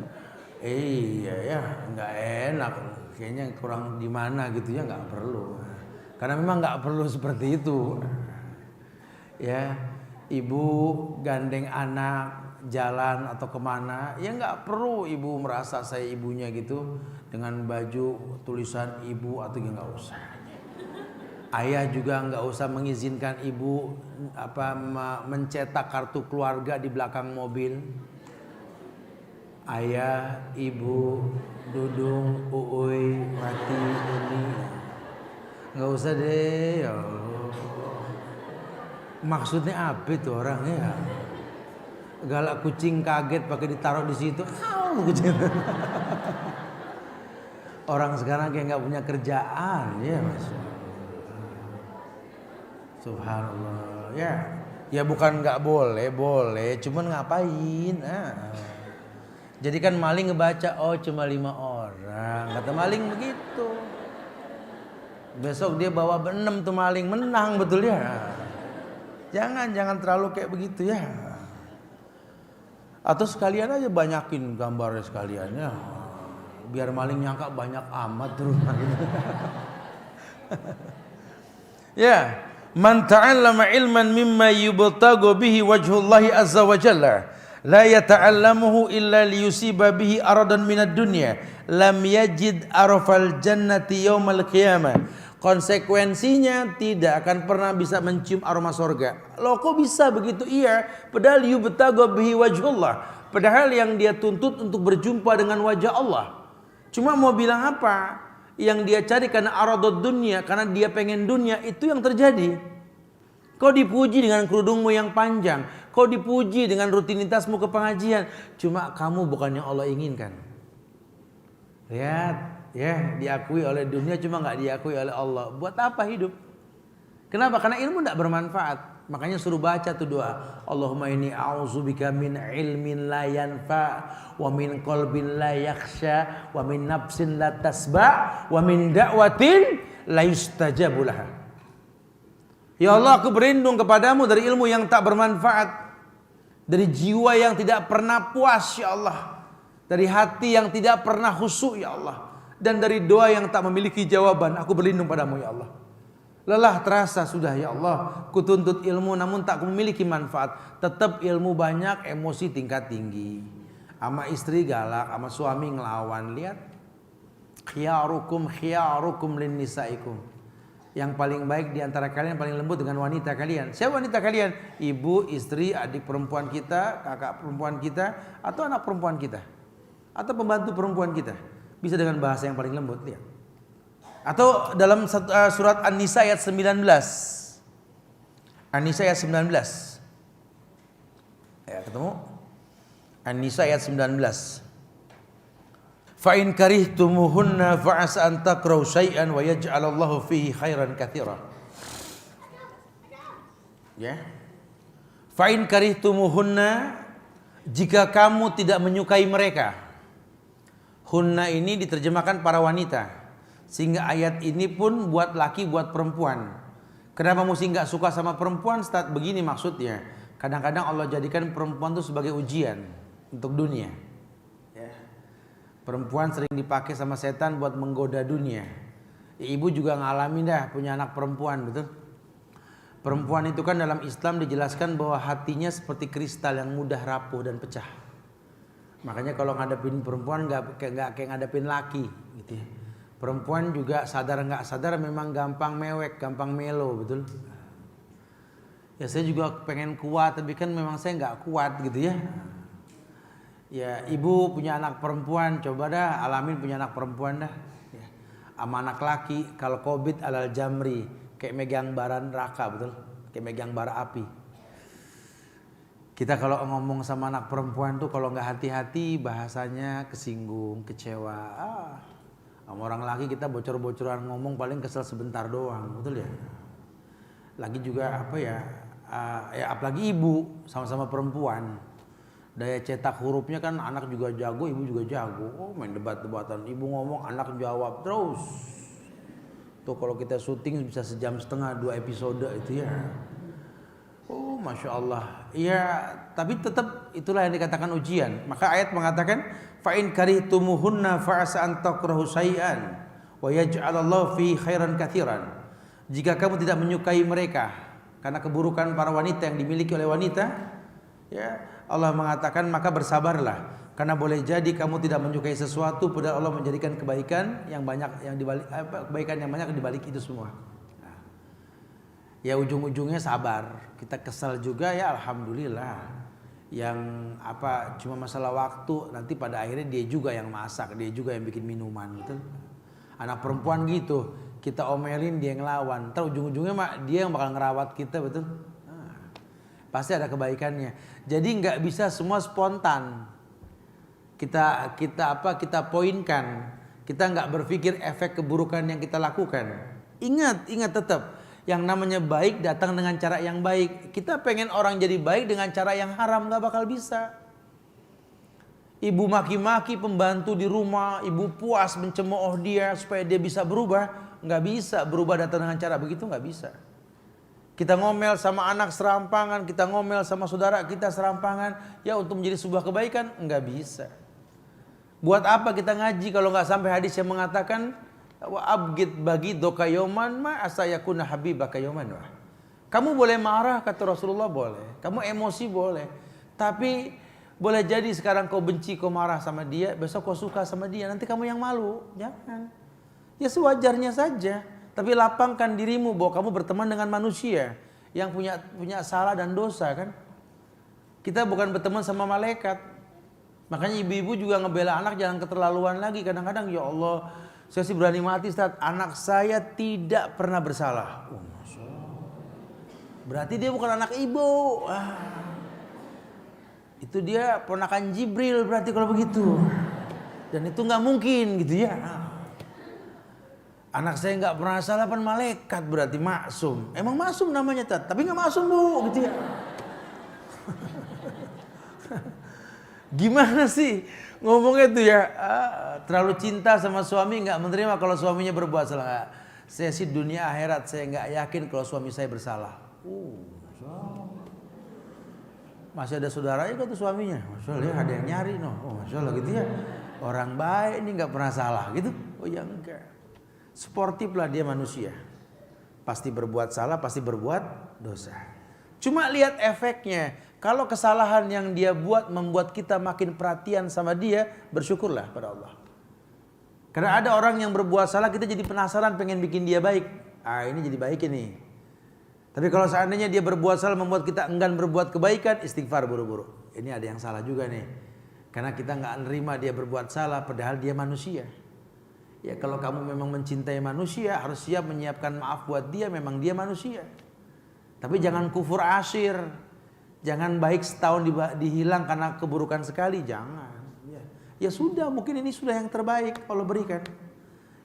iya ya nggak enak. Kayaknya kurang di mana gitu ya, nggak perlu. Karena memang nggak perlu seperti itu. Ya, ibu gandeng anak jalan atau kemana, ya nggak perlu ibu merasa saya ibunya gitu dengan baju tulisan ibu atau ya nggak usah. Ayah juga nggak usah mengizinkan ibu mencetak kartu keluarga di belakang mobil. Ayah, ibu, Dudung, Uui, Mati, Uni, nggak usah deh ya Allah. Maksudnya apa itu orangnya? Galak kucing kaget pakai ditaruh di situ. Kucing. Orang sekarang kayak nggak punya kerjaan ya Mas. Subhanallah ya. Ya bukan nggak boleh, boleh. Cuman ngapain? Jadi kan maling ngebaca, oh cuma 5 orang. Kata maling begitu. Besok dia bawa 6 tuh maling, menang betul ya. Jangan terlalu kayak begitu ya. Atau sekalian aja banyakin gambarnya sekalian ya. Biar maling nyangka banyak amat rumah gitu. Ya, man ta'allama ilman mimma yubtagu bihi wajhullahi azza wa jalla la yata'allamuhu illa liyusiba bihi aradan minad dunya lam yajid arafal jannati yaumal qiyamah. Konsekuensinya tidak akan pernah bisa mencium aroma sorga. Loh kok bisa begitu? Iya, padahal yubtagu bihi wajhullah, padahal yang dia tuntut untuk berjumpa dengan wajah Allah. Cuma mau bilang apa? Yang dia cari karena aradud dunia, karena dia pengen dunia, itu yang terjadi. Kau dipuji dengan kerudungmu yang panjang, kau dipuji dengan rutinitasmu ke pengajian, cuma kamu bukan yang Allah inginkan. Lihat, ya diakui oleh dunia cuma nggak diakui oleh Allah. Buat apa hidup? Kenapa? Karena ilmu tidak bermanfaat. Makanya suruh baca tuh doa. Allahumma inni a'udzubika min ilmin la yanfa, wa min qalbin la yakhsha, wa min nafsin la tasba, wa min da'watin la yustajabu laha. Ya Allah, aku berlindung kepadamu dari ilmu yang tak bermanfaat, dari jiwa yang tidak pernah puas ya Allah, dari hati yang tidak pernah khusyuk ya Allah, dan dari doa yang tak memiliki jawaban. Aku berlindung padamu ya Allah. Lelah terasa sudah ya Allah, kutuntut ilmu namun tak memiliki manfaat. Tetap ilmu banyak, emosi tingkat tinggi. Sama istri galak, sama suami ngelawan. Lihat, khiyarukum lin nisaikum. Yang paling baik di antara kalian, paling lembut dengan wanita kalian. Siapa wanita kalian? Ibu, istri, adik perempuan kita, kakak perempuan kita, atau anak perempuan kita, atau pembantu perempuan kita. Bisa dengan bahasa yang paling lembut. Lihat. Atau dalam surat An-Nisa ayat 19. An-Nisa ayat 19. Ya, ketemu? An-Nisa ayat 19. Fa in karihtumuhunna fa asa an takrahu syai'an wa yaj'alallahu fihi khairan katsira. Ya. Fa in karihtumuhunna, jika kamu tidak menyukai mereka. Hunna ini diterjemahkan para wanita. Sehingga ayat ini pun buat laki, buat perempuan. Kenapa mesti nggak suka sama perempuan? Start begini maksudnya. Kadang-kadang Allah jadikan perempuan itu sebagai ujian untuk dunia. Ya. Perempuan sering dipakai sama setan buat menggoda dunia. Ibu juga ngalamin dah punya anak perempuan, betul? Perempuan itu kan dalam Islam dijelaskan bahwa hatinya seperti kristal yang mudah rapuh dan pecah. Makanya kalau ngadepin perempuan nggak kayak ngadepin laki, gitu ya. Perempuan juga sadar nggak sadar memang gampang mewek, gampang melo, betul? Ya saya juga pengen kuat, tapi kan memang saya nggak kuat gitu ya. Ya ibu punya anak perempuan, coba dah alamin punya anak perempuan dah. Ya. Sama anak laki, kalau COVID alal jamri, kayak megang bara neraka, betul? Kayak megang bara api. Kita kalau ngomong sama anak perempuan tuh kalau nggak hati-hati bahasanya kesinggung, kecewa. Sama orang laki kita bocor-bocoran ngomong paling kesel sebentar doang, betul ya? Lagi juga apa ya? Ya apalagi ibu sama-sama perempuan. Daya cetak hurufnya kan anak juga jago, ibu juga jago. Oh main debat-debatan, ibu ngomong anak jawab terus. Tuh kalau kita syuting bisa 1,5 jam 2 episode itu ya. Oh Masya Allah. Ya tapi tetap itulah yang dikatakan ujian. Maka ayat mengatakan fa'in karihtumuhunna fa'asa an takrahu syai'an wa yaj'alallahu fi khairan katsiran. Jika kamu tidak menyukai mereka karena keburukan para wanita yang dimiliki oleh wanita, ya Allah mengatakan maka bersabarlah karena boleh jadi kamu tidak menyukai sesuatu padahal Allah menjadikan kebaikan yang banyak yang dibalik kebaikan yang banyak dibalik itu semua. Nah, ya ujung-ujungnya sabar. Kita kesal juga ya alhamdulillah. Yang cuma masalah waktu, nanti pada akhirnya dia juga yang masak, dia juga yang bikin minuman, betul? Anak perempuan gitu. Kita omelin dia ngelawan, ntar ujung-ujungnya dia yang bakal ngerawat kita, betul? Pasti ada kebaikannya. Jadi nggak bisa semua spontan. Kita poinkan. Kita nggak berpikir efek keburukan yang kita lakukan. Ingat tetap yang namanya baik datang dengan cara yang baik. Kita pengen orang jadi baik dengan cara yang haram nggak bakal bisa. Ibu maki-maki pembantu di rumah, ibu puas mencemooh dia supaya dia bisa berubah. Nggak bisa berubah datang dengan cara begitu, nggak bisa. Kita ngomel sama anak serampangan, kita ngomel sama saudara kita serampangan, ya untuk menjadi sebuah kebaikan, nggak bisa. Buat apa kita ngaji kalau nggak sampai hadis yang mengatakan wa abgid bagi doka yoman ma asayakuna habibaka yoman. Kamu boleh marah kata Rasulullah, boleh. Kamu emosi boleh. Tapi boleh jadi sekarang kau benci, kau marah sama dia, besok kau suka sama dia, nanti kamu yang malu. Jangan. Ya sewajarnya saja, tapi lapangkan dirimu bahwa kamu berteman dengan manusia yang punya salah dan dosa kan. Kita bukan berteman sama malaikat. Makanya ibu-ibu juga ngebela anak jangan keterlaluan lagi. Kadang-kadang ya Allah, saya sih berani mati Ustaz, anak saya tidak pernah bersalah. Oh, Masya Allah. Berarti dia bukan anak ibu. Itu dia ponakan Jibril berarti kalau begitu. Dan itu nggak mungkin gitu ya. Anak saya nggak pernah salah pan malaikat berarti maksum. Emang maksum namanya tapi nggak maksum bu gitu ya. Gimana sih ngomongnya tuh ya? Terlalu cinta sama suami nggak menerima kalau suaminya berbuat salah. Saya sih dunia akhirat saya nggak yakin kalau suami saya bersalah. Masih ada saudaranya kan tuh suaminya. Masya Allah ada yang nyari no. Oh Masya Allah gitu ya. Orang baik ini nggak pernah salah gitu. Oh ya enggak. Sportif lah dia manusia. Pasti berbuat salah, pasti berbuat dosa. Cuma lihat efeknya. Kalau kesalahan yang dia buat membuat kita makin perhatian sama dia, bersyukurlah pada Allah. Karena ada orang yang berbuat salah, kita jadi penasaran pengen bikin dia baik. Ini jadi baik ini. Tapi kalau seandainya dia berbuat salah membuat kita enggan berbuat kebaikan, istighfar buru-buru. Ini ada yang salah juga nih. Karena kita nggak nerima dia berbuat salah, padahal dia manusia. Ya kalau kamu memang mencintai manusia harus siap menyiapkan maaf buat dia, memang dia manusia. Tapi jangan kufur asyir. Jangan baik setahun dihilang karena keburukan sekali, jangan. Ya sudah, mungkin ini sudah yang terbaik Allah berikan.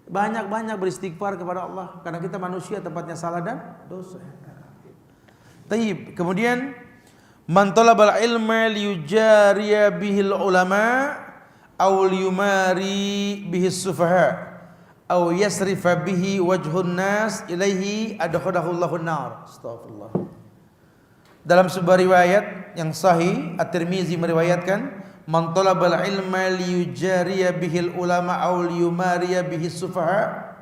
Banyak-banyak beristighfar kepada Allah karena kita manusia tempatnya salah dan dosa. Taib. Kemudian man talabal ilma liyujariya bihil ulama aw liyumari bihis sufaha aw yasrifa bihi wajhun nas ilaihi adkhalahullahu nar. Astagfirullah. Dalam sebuah riwayat yang sahih, At-Tirmizi meriwayatkan, man talabal ilma liyujariya bihil ulama aw liyumariya bihis sufaha.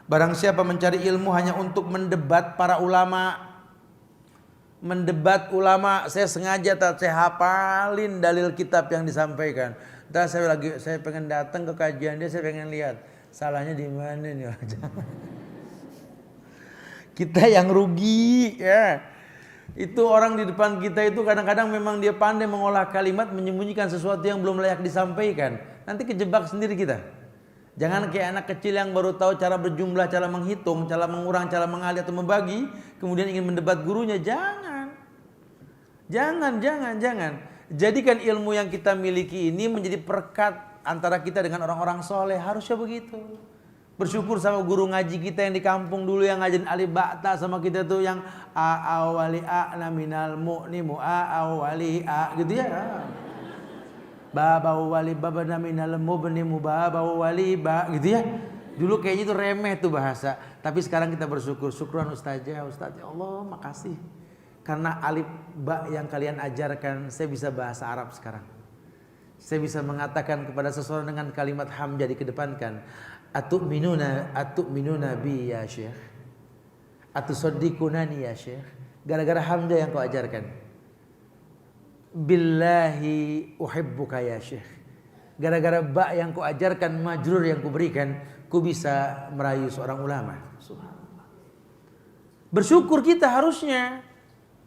Barang siapa mencari ilmu hanya untuk mendebat para ulama. Mendebat ulama, saya sengaja saya hafalin dalil kitab yang disampaikan. Entah saya pengen datang ke kajian dia, saya pengen lihat salahnya di mana nih. Kita yang rugi ya. Itu orang di depan kita itu kadang-kadang memang dia pandai mengolah kalimat, menyembunyikan sesuatu yang belum layak disampaikan. Nanti kejebak sendiri kita. Jangan kayak anak kecil yang baru tahu cara berjumlah, cara menghitung, cara mengurang, cara mengali atau membagi, kemudian ingin mendebat gurunya. Jangan. Jadikan ilmu yang kita miliki ini menjadi perekat antara kita dengan orang-orang soleh. Harusnya begitu. Bersyukur sama guru ngaji kita yang di kampung dulu yang ngajarin alif ba'ta sama kita tuh yang awali naminal mu'ni awali gitu ya. Baba wali baba naminal mubni mubaba wali ba gitu ya. Dulu kayaknya itu remeh tuh bahasa, tapi sekarang kita bersyukur. Syukran Ustazah, Ustaz, ya Allah makasih. Karena alif ba yang kalian ajarkan, saya bisa bahasa Arab sekarang. Saya bisa mengatakan kepada seseorang dengan kalimat hamzah dikedepankan. Atu'minuna bi ya Syekh. Atusaddiqunani ya Syekh. Gara-gara hamzah yang kau ajarkan. Billahi uhibbuka ya Syekh. Gara-gara ba yang kau ajarkan, majrur yang kau berikan, ku bisa merayu seorang ulama. Subhanallah. Bersyukur kita harusnya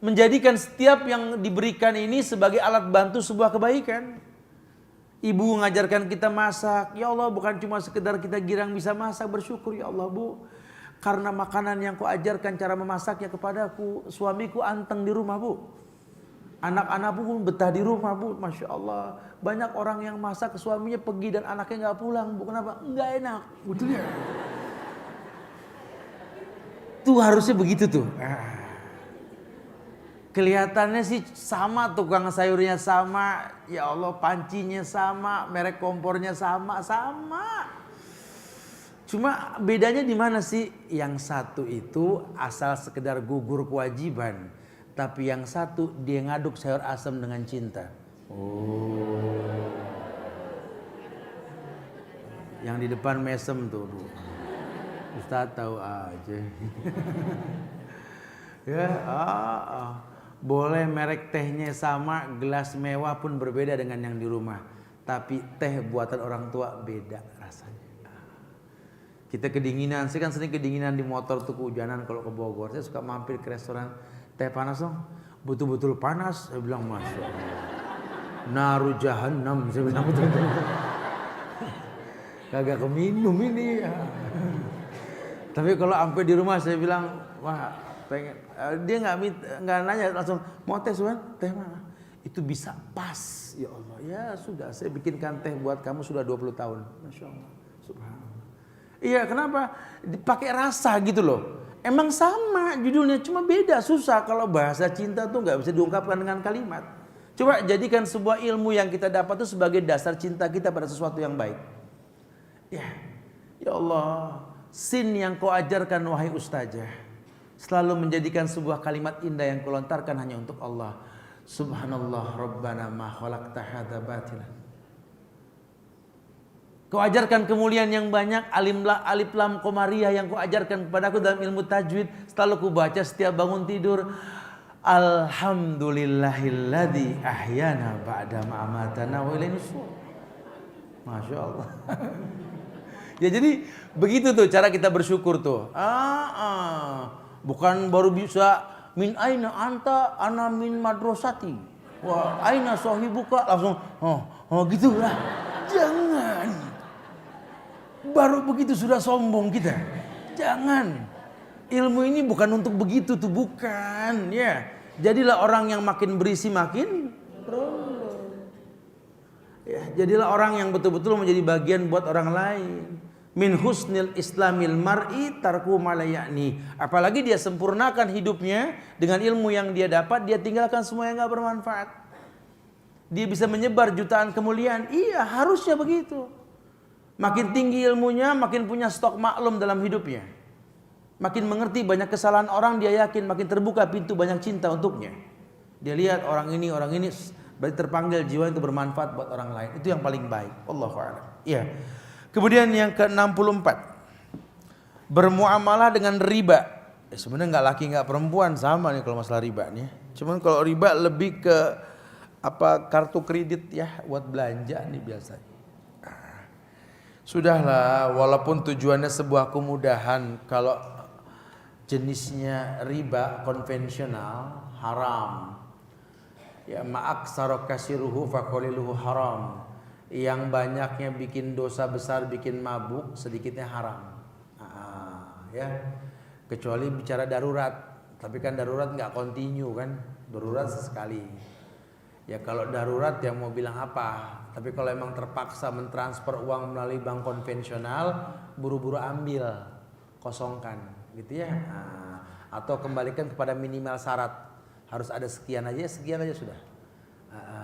menjadikan setiap yang diberikan ini sebagai alat bantu sebuah kebaikan. Ibu mengajarkan kita masak, ya Allah bukan cuma sekedar kita girang bisa masak, bersyukur ya Allah Bu. Karena makanan yang kau ajarkan cara memasaknya kepadaku, suamiku anteng di rumah Bu. Anak-anakku pun betah di rumah Bu, Masya Allah. Banyak orang yang masak suaminya pergi dan anaknya nggak pulang Bu, kenapa? Nggak enak, betul ya? Tuh harusnya begitu tuh. Kelihatannya sih sama, tukang sayurnya sama, ya Allah pancinya sama, merek kompornya sama. Cuma bedanya di mana sih? Yang satu itu asal sekedar gugur kewajiban, tapi yang satu dia ngaduk sayur asam dengan cinta. Oh. Yang di depan mesem tuh Bu. Ustaz tahu aja. Ya, boleh merek tehnya sama, gelas mewah pun berbeda dengan yang di rumah. Tapi teh buatan orang tua beda rasanya. Kita kedinginan, saya kan sering kedinginan di motor tuh kehujanan kalau ke Bogor. Saya suka mampir ke restoran, teh panas dong, betul-betul panas. Saya bilang Masya Allah. Naru jahannam, saya bilang betul-betul. Kagak keminum ini. Tapi kalau sampai di rumah saya bilang, wah pengen. Dia nggak nanya langsung mau teh Suan, teh mana? Itu bisa pas, ya Allah. Ya sudah, saya bikinkan teh buat kamu sudah 20 tahun. Masya Allah, subhanallah. Iya, kenapa? Dipakai rasa gitu loh. Emang sama judulnya, cuma beda, susah. Kalau bahasa cinta tuh nggak bisa diungkapkan dengan kalimat. Coba jadikan sebuah ilmu yang kita dapat itu sebagai dasar cinta kita pada sesuatu yang baik. Ya Allah, sin yang kau ajarkan wahai ustazah, selalu menjadikan sebuah kalimat indah yang kau lontarkan hanya untuk Allah. Subhanallah Rabbana ma khalaqta hadza batilan. Kau ajarkan kemuliaan yang banyak, alif lam komariah yang kau ajarkan kepadaku dalam ilmu tajwid, selalu ku baca setiap bangun tidur. Alhamdulillahilladzi ahyana ba'da ma amatana wa ilaihi nusyur. Masya Allah. Ya jadi begitu tuh cara kita bersyukur tuh. Bukan baru bisa min aina anta ana min madrasati. Wah, aina sahibuka langsung gitu lah. Jangan. Baru begitu sudah sombong kita. Jangan. Ilmu ini bukan untuk begitu tuh, bukan ya. Jadilah orang yang makin berisi makin rombong. Ya, jadilah orang yang betul-betul menjadi bagian buat orang lain. Min husnil islamil mar'i tarku malayani. Apalagi dia sempurnakan hidupnya dengan ilmu yang dia dapat, dia tinggalkan semua yang gak bermanfaat. Dia bisa menyebar jutaan kemuliaan. Iya, harusnya begitu. Makin tinggi ilmunya, makin punya stok maklum dalam hidupnya. Makin mengerti banyak kesalahan orang, dia yakin makin terbuka pintu banyak cinta untuknya. Dia lihat orang ini berarti terpanggil jiwa itu bermanfaat buat orang lain. Itu yang paling baik. Allahu a'lam. Iya. Kemudian yang ke-64. Bermuamalah dengan riba. Sebenarnya nggak laki nggak perempuan sama nih kalau masalah riba nih. Cuman kalau riba lebih ke kartu kredit ya buat belanja nih biasanya. Sudahlah, walaupun tujuannya sebuah kemudahan, kalau jenisnya riba konvensional haram. Ya ma'aksara kasiruhu faqaliluhu haram. Yang banyaknya bikin dosa besar, bikin mabuk, sedikitnya haram. Ya. Kecuali bicara darurat. Tapi kan darurat nggak kontinu kan, darurat sesekali. Ya kalau darurat yang mau bilang apa? Tapi kalau emang terpaksa mentransfer uang melalui bank konvensional, buru-buru ambil, kosongkan, gitu ya. Atau kembalikan kepada minimal syarat, harus ada sekian aja sudah.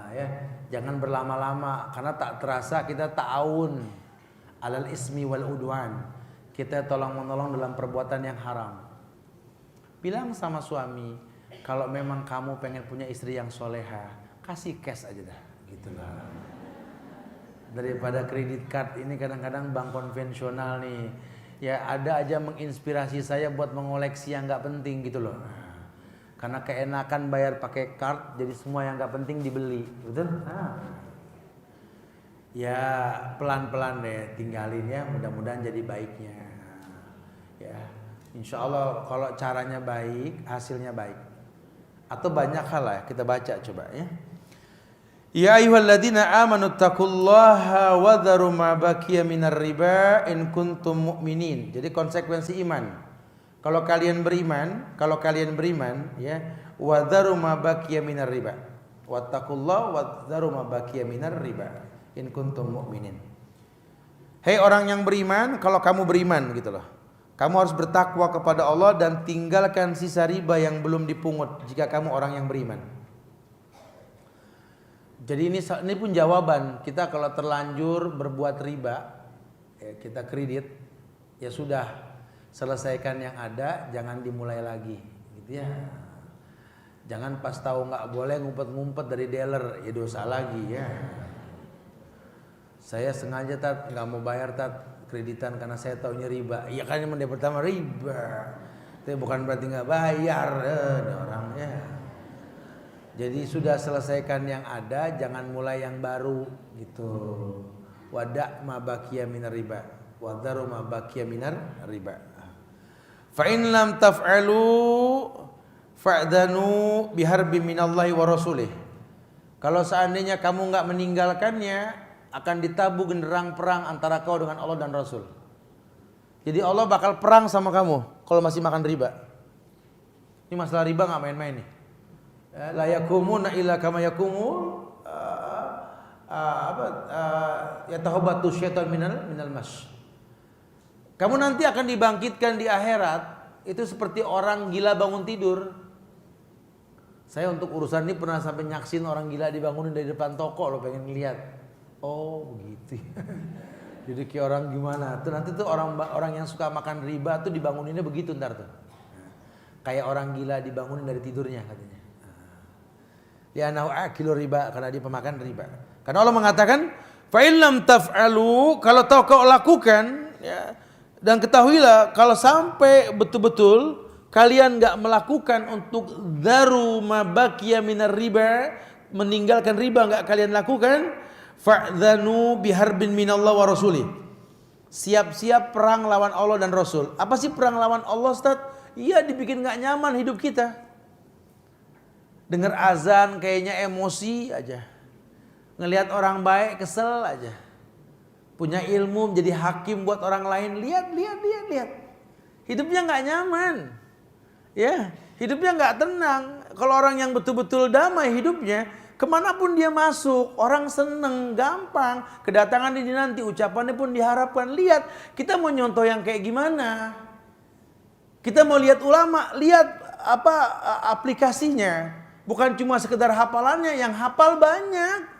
Ya, jangan berlama-lama karena tak terasa kita ta'awun alal ismi wal udwan. kita tolong menolong dalam perbuatan yang haram. Bilang sama suami, kalau memang kamu pengen punya istri yang soleha, kasih cash aja dah, gitu lah. Daripada kredit card ini kadang-kadang bank konvensional nih, ya ada aja menginspirasi saya buat mengoleksi yang nggak penting gitu loh. Karena keenakan bayar pakai card, jadi semua yang nggak penting dibeli, betul? Ya pelan-pelan deh, tinggalin ya, mudah-mudahan jadi baiknya. Ya, insya Allah kalau caranya baik, hasilnya baik. Atau banyak hal lah, kita baca coba ya. Ya ayyuhalladzina amanu taqullaha wa dharu ma baqiya minar riba in kuntum mu'minin. Jadi konsekuensi iman. Kalau kalian beriman ya, wa dharu ma baqiya minar riba. Wattaqullaha wa dharu ma baqiya minar riba in kuntum mu'minin. Hei orang yang beriman, kalau kamu beriman gitu loh. Kamu harus bertakwa kepada Allah dan tinggalkan sisa riba yang belum dipungut jika kamu orang yang beriman. Jadi ini pun jawaban kita kalau terlanjur berbuat riba, ya kita kredit, ya sudah selesaikan yang ada, jangan dimulai lagi, gitu ya. Jangan pas tahu nggak boleh ngumpet-ngumpet dari dealer, ya dosa lagi ya. Saya sengaja nggak mau bayar kreditan karena saya taunya riba. Iya kan yang pertama riba, tapi bukan berarti nggak bayar, ini orang ya. Jadi sudah selesaikan yang ada, jangan mulai yang baru gitu. Wada' ma baqiya minar riba, wadharu ma baqiya minar riba. Fa in lam taf'alu fa'dhanu biharbin minallahi wa rasulih. Kalau seandainya kamu enggak meninggalkannya, akan ditabuh genderang perang antara kau dengan Allah dan Rasul. Jadi Allah bakal perang sama kamu kalau masih makan riba. Ini masalah riba enggak main-main nih. La yakumuna illa kama yakumu yatahabbatu syaitan minal mas. Kamu nanti akan dibangkitkan di akhirat itu seperti orang gila bangun tidur. Saya untuk urusan ini pernah sampai nyaksin orang gila dibangunin dari depan toko loh, pengen lihat. Oh begitu. Jadi kayak orang gimana? Tuh nanti tuh orang yang suka makan riba tuh dibanguninnya begitu ntar tuh. Kayak orang gila dibangunin dari tidurnya katanya. Ya nahu akilu riba, karena dia pemakan riba. Karena Allah mengatakan, fa in lam taf'alu, kalau kau lakukan ya, dan ketahuilah kalau sampai betul-betul kalian enggak melakukan untuk dharu ma baqiya minar riba, meninggalkan riba enggak kalian lakukan, fa'dhanu biharbin minallah wa rasulih. Siap-siap perang lawan Allah dan Rasul. Apa sih perang lawan Allah, Ustaz? Iya, dibikin enggak nyaman hidup kita. Dengar azan kayaknya emosi aja. Ngelihat orang baik kesel aja. Punya ilmu menjadi hakim buat orang lain, lihat. Hidupnya nggak nyaman. Ya, hidupnya nggak tenang. Kalau orang yang betul-betul damai hidupnya, kemanapun dia masuk, orang seneng, gampang. Kedatangan ini nanti, ucapannya pun diharapkan. Lihat, kita mau nyontoh yang kayak gimana? Kita mau lihat ulama, lihat aplikasinya. Bukan cuma sekedar hafalannya, yang hafal banyak.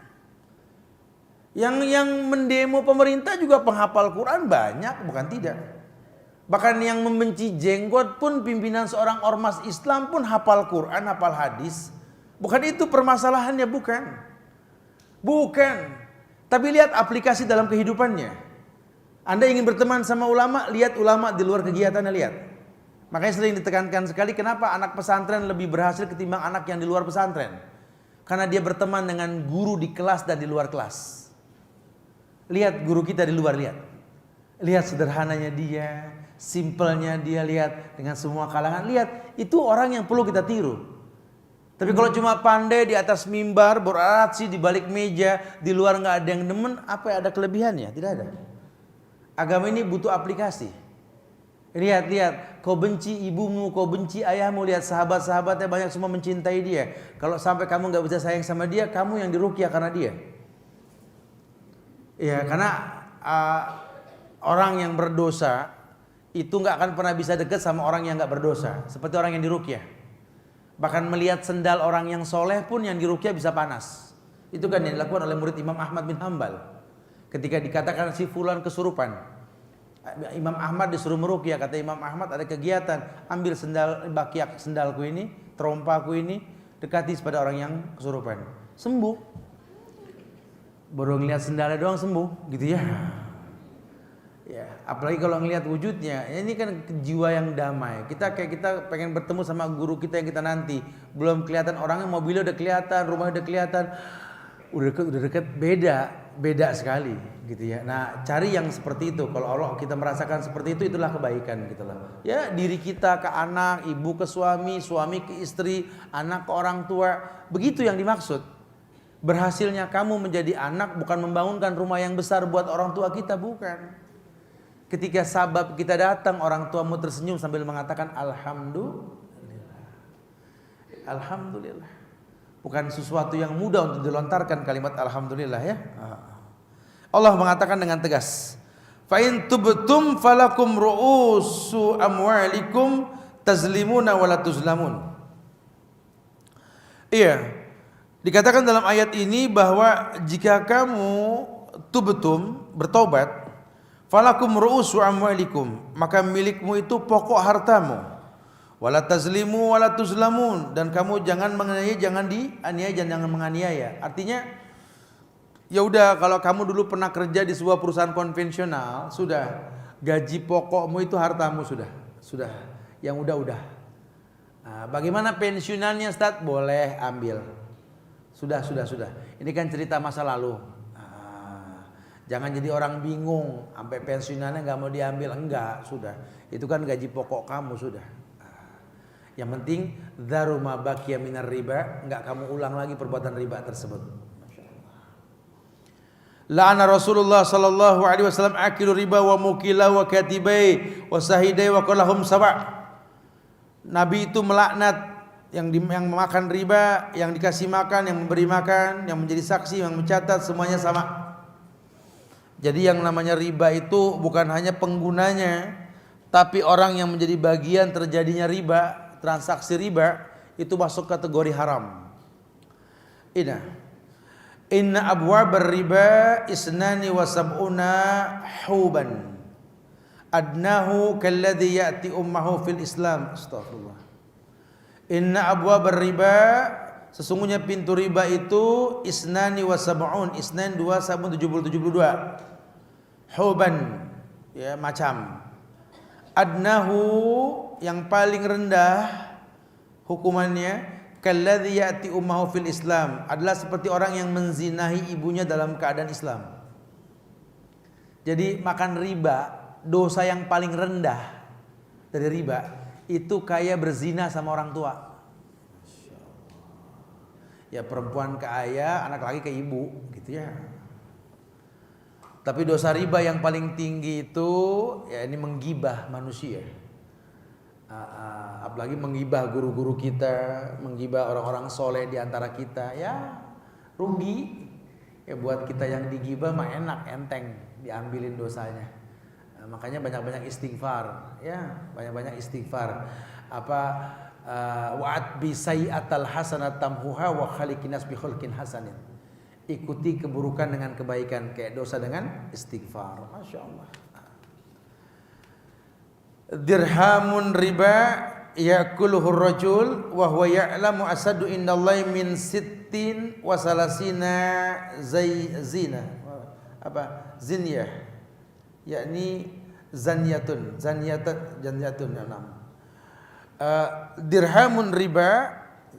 Yang mendemo pemerintah juga penghafal Quran banyak, bukan tidak. Bahkan yang membenci jenggot pun pimpinan seorang ormas Islam pun hafal Quran, hafal hadis. Bukan itu permasalahannya, bukan. Bukan. Tapi lihat aplikasi dalam kehidupannya. Anda ingin berteman sama ulama, lihat ulama di luar kegiatannya, lihat. Makanya sering ditekankan sekali kenapa anak pesantren lebih berhasil ketimbang anak yang di luar pesantren. Karena dia berteman dengan guru di kelas dan di luar kelas. Lihat guru kita di luar, lihat. Lihat sederhananya dia, simpelnya dia, lihat dengan semua kalangan. Lihat, itu orang yang perlu kita tiru. Tapi kalau cuma pandai di atas mimbar, beraksi di balik meja, di luar nggak ada yang demen, apa ada kelebihannya? Tidak ada. Agama ini butuh aplikasi. Lihat, kau benci ibumu, kau benci ayahmu, lihat sahabat-sahabatnya banyak semua mencintai dia. Kalau sampai kamu nggak bisa sayang sama dia, kamu yang diruqyah karena dia. Ya, karena orang yang berdosa itu nggak akan pernah bisa dekat sama orang yang nggak berdosa. Seperti orang yang diruqyah. Bahkan melihat sendal orang yang soleh pun yang diruqyah bisa panas. Itu kan yang dilakukan oleh murid Imam Ahmad bin Hambal. Ketika dikatakan si fulan kesurupan. Imam Ahmad disuruh meruqyah, kata Imam Ahmad ada kegiatan, ambil bakiak sendalku ini, terompaku ini, dekati pada orang yang kesurupan, sembuh. Baru ngeliat sendalnya doang sembuh, gitu ya. Ya, apalagi kalau ngelihat wujudnya, ini kan jiwa yang damai. Kita pengen bertemu sama guru kita yang kita nanti, belum kelihatan orangnya, mobilnya udah kelihatan, rumahnya udah kelihatan, udah deket, beda sekali, gitu ya. Nah, cari yang seperti itu. Kalau Allah kita merasakan seperti itu, itulah kebaikan, gitulah. Ya, diri kita ke anak, ibu ke suami, suami ke istri, anak ke orang tua, begitu yang dimaksud. Berhasilnya kamu menjadi anak bukan membangunkan rumah yang besar buat orang tua kita, bukan. Ketika sabab kita datang, orang tuamu tersenyum sambil mengatakan alhamdulillah. Alhamdulillah. Bukan sesuatu yang mudah untuk dilontarkan kalimat alhamdulillah, ya. Allah mengatakan dengan tegas, fa in tubtum falakum ru'usu amwalikum tazlimuna wa la tuzlamun. Iya. Dikatakan dalam ayat ini bahwa jika kamu tubtum, bertobat, falakum ru'usu amwalikum, maka milikmu itu pokok hartamu. Wala tazlimu wala tuzlamun, dan kamu jangan menganiaya, jangan dianiaya, jangan menganiaya. Artinya ya udah, kalau kamu dulu pernah kerja di sebuah perusahaan konvensional, sudah gaji pokokmu itu hartamu, sudah yang udah. Nah, bagaimana pensiunannya, Ustaz? Boleh ambil. Sudah. Ini kan cerita masa lalu. Jangan jadi orang bingung sampai pensiunannya nggak mau diambil, enggak, sudah. Itu kan gaji pokok kamu, sudah. Yang penting dzaru ma baqiya minar riba, enggak kamu ulang lagi perbuatan riba tersebut. Masyaallah. La'ana Rasulullah sallallahu alaihi wasallam akilu riba wa mukila wa katibai wa sahidai wa qallahum sab'a. Nabi itu melaknat yang memakan riba, yang dikasih makan, yang memberi makan, yang menjadi saksi, yang mencatat, semuanya sama. Jadi yang namanya riba itu bukan hanya penggunanya, tapi orang yang menjadi bagian terjadinya riba, transaksi riba, itu masuk kategori haram. Inna abwabar riba isnani wa sab'una huban adnahu kalladhi ya'ti ummahu fil Islam. Astagfirullah. Inna abwabar riba, sesungguhnya pintu riba itu isnani wa sab'un, isnan 2 sabun 72. Huban, ya, macam. Adnahu, yang paling rendah hukumannya, kalladzi ya'ti ummahu fil Islam, adalah seperti orang yang menzinahi ibunya dalam keadaan Islam. Jadi makan riba, dosa yang paling rendah dari riba itu kayak berzina sama orang tua. Ya, perempuan ke ayah, anak laki ke ibu, gitu ya. Tapi dosa riba yang paling tinggi itu ya ini menggibah manusia. Apalagi menggibah guru-guru kita, menggibah orang-orang soleh di antara kita, ya rugi. Ya buat kita yang digibah mah enak, enteng, diambilin dosanya. Makanya banyak-banyak istighfar, ya, banyak-banyak istighfar. Wa'at bi sayyi'atal hasanat tamhuha wa khaliqin nas bi khulqin hasanin. Ikuti keburukan dengan kebaikan, kayak dosa dengan istighfar. Masya Allah. Dirhamun riba yakuluhu rajul wa huwa ya'lamu asadu indallahi min sittin wa salasina zina. Zinyah, yakni zanyatun enam. Dirhamun riba,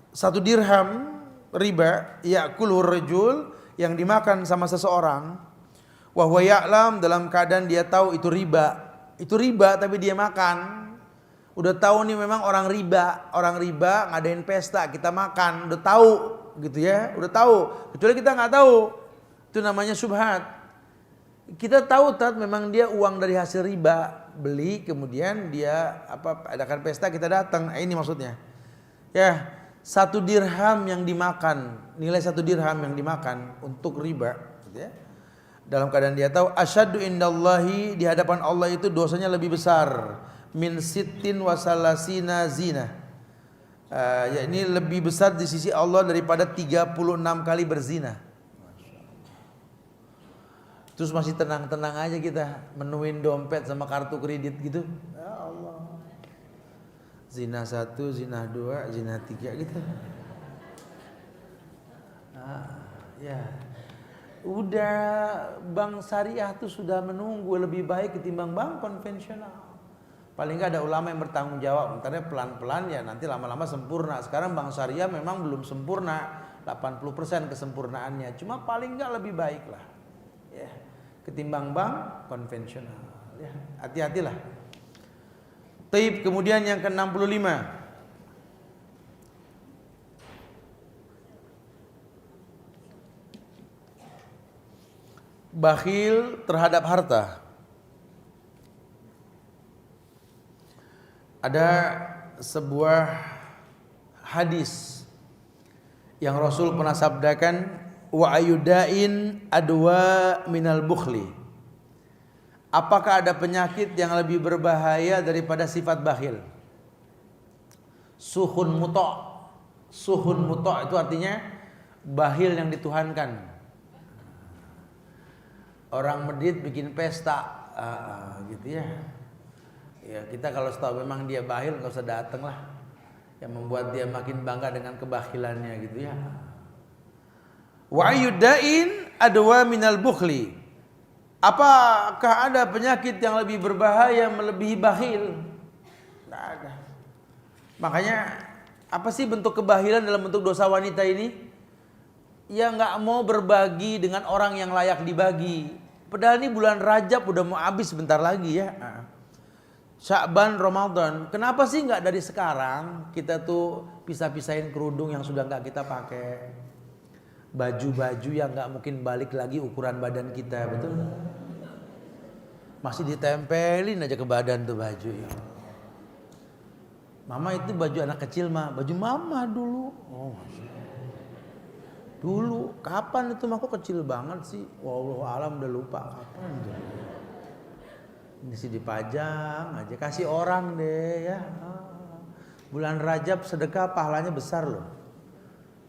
1 dirham riba, yakuluhu rajul, yang dimakan sama seseorang, wa huwa ya'lam, dalam keadaan dia tahu itu riba. Itu riba tapi dia makan. Udah tahu nih memang orang riba ngadain pesta, kita makan, udah tahu gitu ya, udah tahu. Kecuali kita nggak tahu, itu namanya syubhat. Kita tahu memang dia uang dari hasil riba, beli, kemudian dia adakan pesta, kita datang. Ini maksudnya. Ya, 1 dirham yang dimakan, nilai 1 dirham yang dimakan untuk riba, gitu ya. Dalam keadaan dia tahu asyaddu indallahi, di hadapan Allah itu dosanya lebih besar, min sittin wa salasina zina, yakni lebih besar di sisi Allah daripada 36 kali berzina. Terus masih tenang-tenang aja kita menuin dompet sama kartu kredit gitu. Ya Allah. Zina 1, zina 2, zina 3 gitu. Ya. Udah bank syariah tuh sudah menunggu lebih baik ketimbang bank konvensional. Paling nggak ada ulama yang bertanggung jawab. Entarnya pelan-pelan ya nanti lama-lama sempurna. Sekarang bank syariah memang belum sempurna, 80% kesempurnaannya. Cuma paling nggak lebih baik lah. Ya. Ketimbang bank konvensional. Ya, hati-hatilah. Taib, kemudian yang ke-65. Bakhil terhadap harta. Ada sebuah hadis yang Rasul pernah sabdakan, wa ayudain adwa minal bukhli. Apakah ada penyakit yang lebih berbahaya daripada sifat bakhil? Suhun muto'. Suhun muto' itu artinya bakhil yang dituhankan. Orang medit bikin pesta, gitu ya. Ya kita kalau tahu memang dia bakhil nggak usah datang lah. Yang membuat dia makin bangga dengan kebakhilannya gitu ya. Wa ayyudain adwa minal bukhli. Apakah ada penyakit yang lebih berbahaya melebihi bakhil? Tidak ada. Makanya apa sih bentuk kebahilan dalam bentuk dosa wanita ini? Ya nggak mau berbagi dengan orang yang layak dibagi. Padahal ini bulan Rajab udah mau habis sebentar lagi ya. Sya'ban, Ramadan. Kenapa sih nggak dari sekarang kita tuh pisah-pisahin kerudung yang sudah nggak kita pakai, baju-baju yang nggak mungkin balik lagi ukuran badan kita, betul? Masih ditempelin aja ke badan tuh baju ya. Mama itu baju anak kecil mah, baju mama dulu. Oh, dulu kapan itu mah kok kecil banget sih? Wallahu alam udah lupa kapan tuh. Ini sih dipajang aja, kasih orang deh ya. Bulan Rajab sedekah pahalanya besar loh.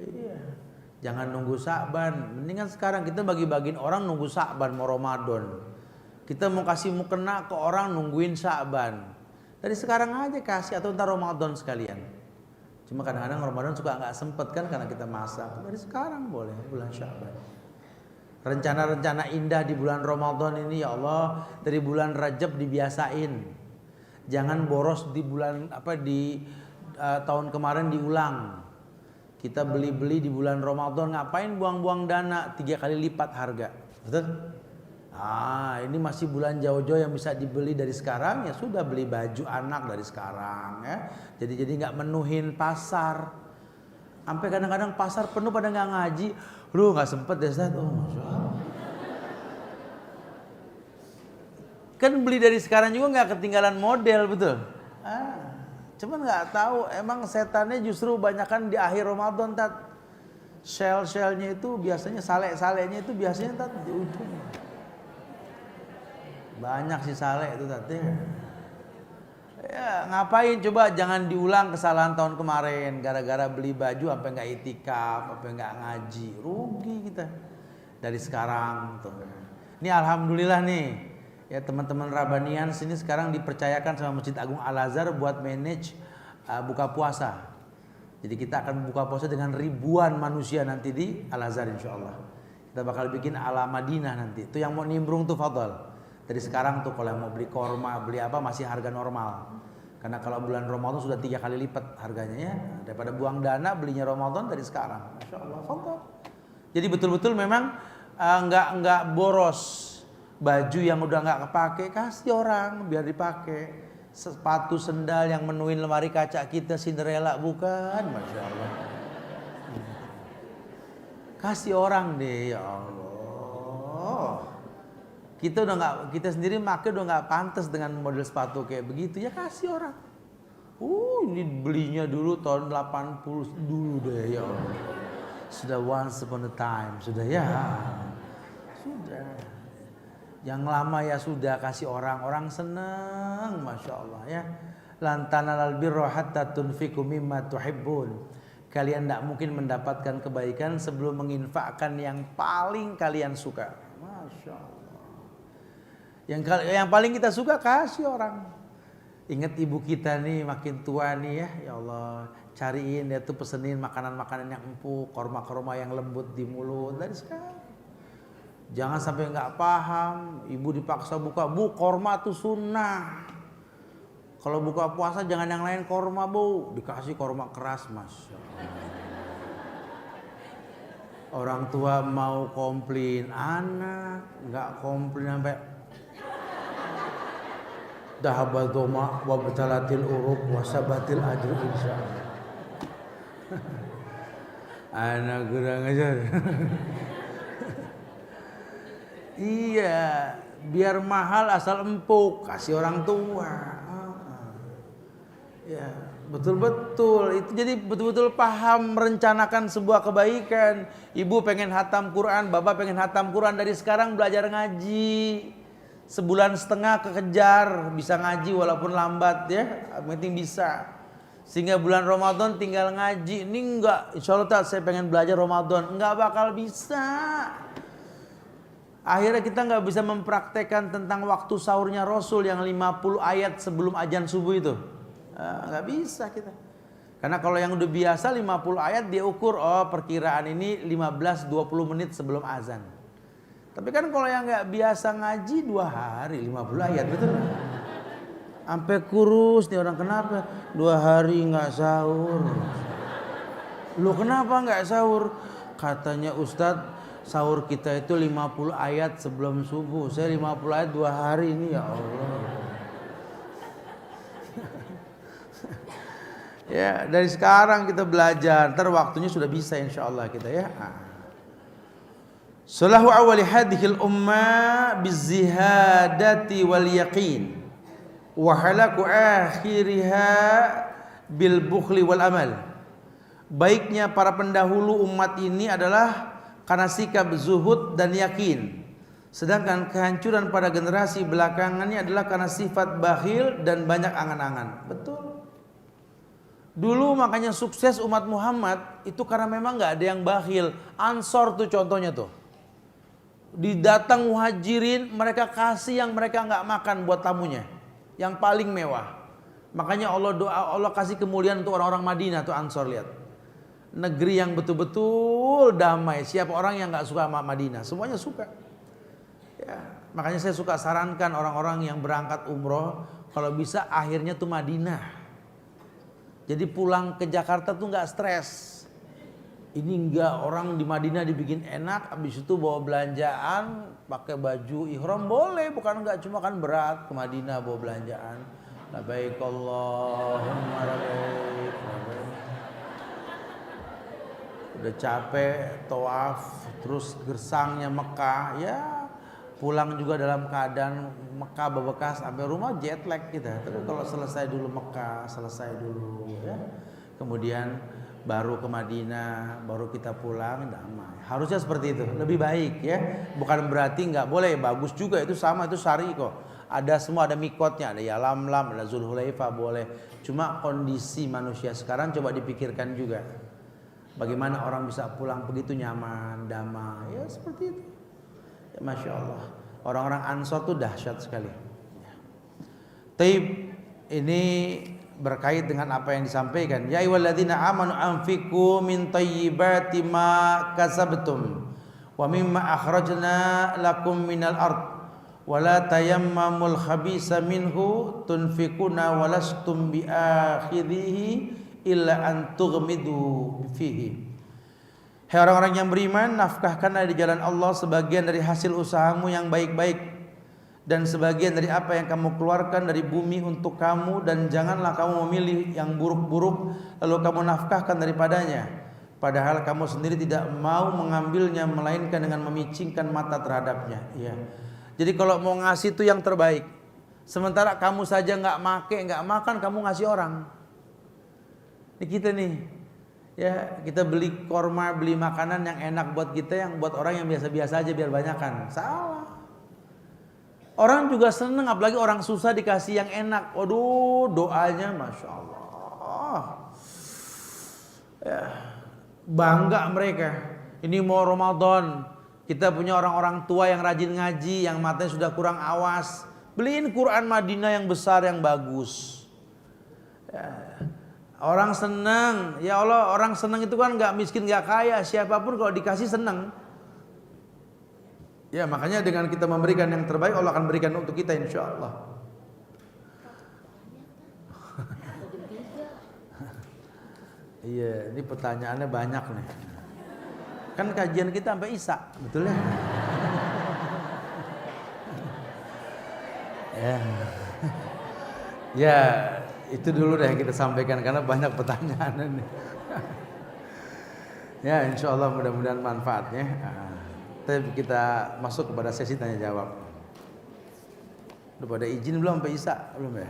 Iya. Jangan nunggu Sya'ban. Mendingan sekarang kita bagi-bagiin orang nunggu Sya'ban mau Ramadan. Kita mau kasih mukena ke orang nungguin Sya'ban. Dari sekarang aja kasih atau ntar Ramadan sekalian. Cuma kadang-kadang Ramadan suka nggak sempet kan karena kita masak. Dari sekarang boleh bulan Sya'ban. Rencana-rencana indah di bulan Ramadan ini ya Allah, dari bulan Rajab dibiasain. Jangan boros di bulan tahun kemarin diulang. Kita beli-beli di bulan Ramadan, ngapain buang-buang dana 3 kali lipat harga. Betul? Ini masih bulan jauh-jauh yang bisa dibeli dari sekarang, ya sudah beli baju anak dari sekarang ya. Jadi nggak menuhin pasar. Sampai kadang-kadang pasar penuh pada nggak ngaji. Lu nggak sempet deh Ustaz. Oh, Masya Allah. Kan beli dari sekarang juga nggak ketinggalan model, betul? Cuman nggak tahu emang setannya justru banyakan di akhir Ramadan tat. Sel-selnya itu biasanya saleh-salehnya itu biasanya tat di ujung. Banyak sih saleh itu tat ya. Ya ngapain coba, jangan diulang kesalahan tahun kemarin gara-gara beli baju sampai nggak itikaf, sampai nggak ngaji, rugi kita dari sekarang tuh. Ini alhamdulillah nih ya teman-teman Rabanian sini sekarang dipercayakan sama Masjid Agung Al Azhar buat manage buka puasa. Jadi kita akan buka puasa dengan ribuan manusia nanti di Al Azhar insyaallah. Kita bakal bikin ala Madinah nanti. Itu yang mau nimbrung tuh fadhal. Dari sekarang tuh kalau mau beli korma, beli apa masih harga normal. Karena kalau bulan Ramadan sudah 3 kali lipat harganya ya. Daripada buang dana belinya Ramadan dari sekarang. Masya Allah. Jadi betul-betul memang nggak boros. Baju yang udah nggak kepake kasih orang biar dipakai. Sepatu sendal yang menuin lemari kaca kita Cinderella bukan, Masya Allah. Kasih orang deh ya Allah. Kita sendiri pakai udah nggak pantas dengan model sepatu kayak begitu ya kasih orang. Ini belinya dulu tahun 80 dulu deh ya Allah. Sudah once upon a time sudah ya. Sudah. Yang lama ya sudah kasih orang senang Masya Allah ya. Lan tanalal birra hatta tunfiqu mimma tuhibbun. Kalian tidak mungkin mendapatkan kebaikan sebelum menginfakkan yang paling kalian suka. Masya Allah. Yang paling kita suka kasih orang. Ingat ibu kita nih makin tua nih ya Allah, cariin dia tuh, pesenin makanan-makanan yang empuk, korma-korma yang lembut di mulut dari sekarang. Jangan sampai nggak paham, ibu dipaksa buka, bu korma tuh sunnah. Kalau buka puasa jangan yang lain korma bu, dikasih korma keras mas. Orang tua mau komplain, anak nggak komplain sampai dahabal doma wa batalatil uruk wa sabatil ajru insyaallah. Anak kurang ajar. Iya, biar mahal asal empuk, kasih orang tua. Ya, betul-betul. Itu jadi betul-betul paham merencanakan sebuah kebaikan. Ibu pengen hatam Quran, bapak pengen hatam Quran, dari sekarang belajar ngaji. Sebulan setengah kekejar bisa ngaji walaupun lambat ya, yang penting bisa. Sehingga bulan Ramadan tinggal ngaji. Ini enggak, insya Allah saya pengen belajar Ramadan, enggak bakal bisa. Akhirnya kita enggak bisa mempraktekkan tentang waktu sahurnya Rasul yang 50 ayat sebelum azan subuh itu. Enggak bisa kita. Karena kalau yang udah biasa 50 ayat dia ukur, oh perkiraan ini 15-20 menit sebelum azan. Tapi kan kalau yang nggak biasa ngaji 2 hari 50 ayat, betul? Sampai kurus nih orang, kenapa? 2 hari nggak sahur. Lu kenapa nggak sahur? Katanya Ustadz, sahur kita itu 50 ayat sebelum subuh. Saya 50 ayat 2 hari ini, ya Allah. Ya dari sekarang kita belajar, ntar waktunya sudah bisa insya Allah kita ya. Salahu awali hadhil umma bizihadati wal yaqin wa halaku akhiriha bil bukhli wal amal. Baiknya para pendahulu umat ini adalah karena sikap zuhud dan yakin. Sedangkan kehancuran pada generasi belakangannya adalah karena sifat bakhil dan banyak angan-angan. Betul. Dulu makanya sukses umat Muhammad itu karena memang nggak ada yang bakhil. Ansor tuh contohnya tuh. Didatang muhajirin, mereka kasih yang mereka nggak makan buat tamunya, yang paling mewah. Makanya Allah kasih kemuliaan untuk orang-orang Madinah tuh Ansor, lihat. Negeri yang betul-betul damai. Siapa orang yang nggak suka sama Madinah? Semuanya suka. Ya, makanya saya suka sarankan orang-orang yang berangkat umroh, kalau bisa akhirnya tuh Madinah. Jadi pulang ke Jakarta tuh nggak stres. Ini enggak, orang di Madinah dibikin enak, habis itu bawa belanjaan, pakai baju ihram boleh, bukan enggak, cuma kan berat ke Madinah bawa belanjaan. Labbaik Allahumma labbaik. Udah capek tawaf, terus gersangnya Mekah, ya pulang juga dalam keadaan Mekah bebekas, sampai rumah jet lag kita. Tapi kalau selesai dulu Mekah, selesai dulu ya. Kemudian baru ke Madinah, baru kita pulang damai. Harusnya seperti itu, lebih baik ya. Bukan berarti nggak boleh, bagus juga, itu sama, itu syari kok. Ada semua, ada mikotnya, ada Yalamlam, ada Zulhulaifah, boleh. Cuma kondisi manusia sekarang coba dipikirkan juga. Bagaimana orang bisa pulang begitu nyaman, damai, ya seperti itu. Ya, Masya Allah, orang-orang Ansor tuh dahsyat sekali. Taib, ini berkait dengan apa yang disampaikan. Ya ayyuhalladzina amanu anfiqu min thayyibati ma kasabtum wa mimma akhrajna lakum minal ard wa la tayammamul khabisa minhu tunfiquna wa lastum biakhidhihi illa an tughmidu fihi. Hai orang-orang yang beriman, nafkahkanlah di jalan Allah sebagian dari hasil usahamu yang baik-baik dan sebagian dari apa yang kamu keluarkan dari bumi untuk kamu, dan janganlah kamu memilih yang buruk-buruk lalu kamu nafkahkan daripadanya, padahal kamu sendiri tidak mau mengambilnya melainkan dengan memicingkan mata terhadapnya. Ya. Jadi kalau mau ngasih itu yang terbaik, sementara kamu saja nggak make, nggak makan, kamu ngasih orang. Ini kita nih, ya kita beli korma, beli makanan yang enak buat kita, yang buat orang yang biasa-biasa aja biar banyakan. Salah. Orang juga seneng, apalagi orang susah dikasih yang enak. Waduh, doanya Masya Allah. Ya, bangga mereka. Ini mau Ramadan, Kita punya orang-orang tua yang rajin ngaji, yang matanya sudah kurang awas. Beliin Quran Madinah yang besar, yang bagus. Ya. Orang senang, ya Allah, orang senang itu kan nggak miskin, nggak kaya. Siapapun kalau dikasih senang. Ya makanya dengan kita memberikan yang terbaik, Allah akan berikan untuk kita insya Allah. Iya, ini pertanyaannya banyak nih. Kan kajian kita sampai Isya, betul ya? Ya. Ya, itu dulu deh kita sampaikan karena banyak pertanyaan ini. Ya, insya Allah mudah-mudahan manfaatnya. Tapi kita masuk kepada sesi tanya jawab. Udah pada izin belum sampai Isya? Belum ya?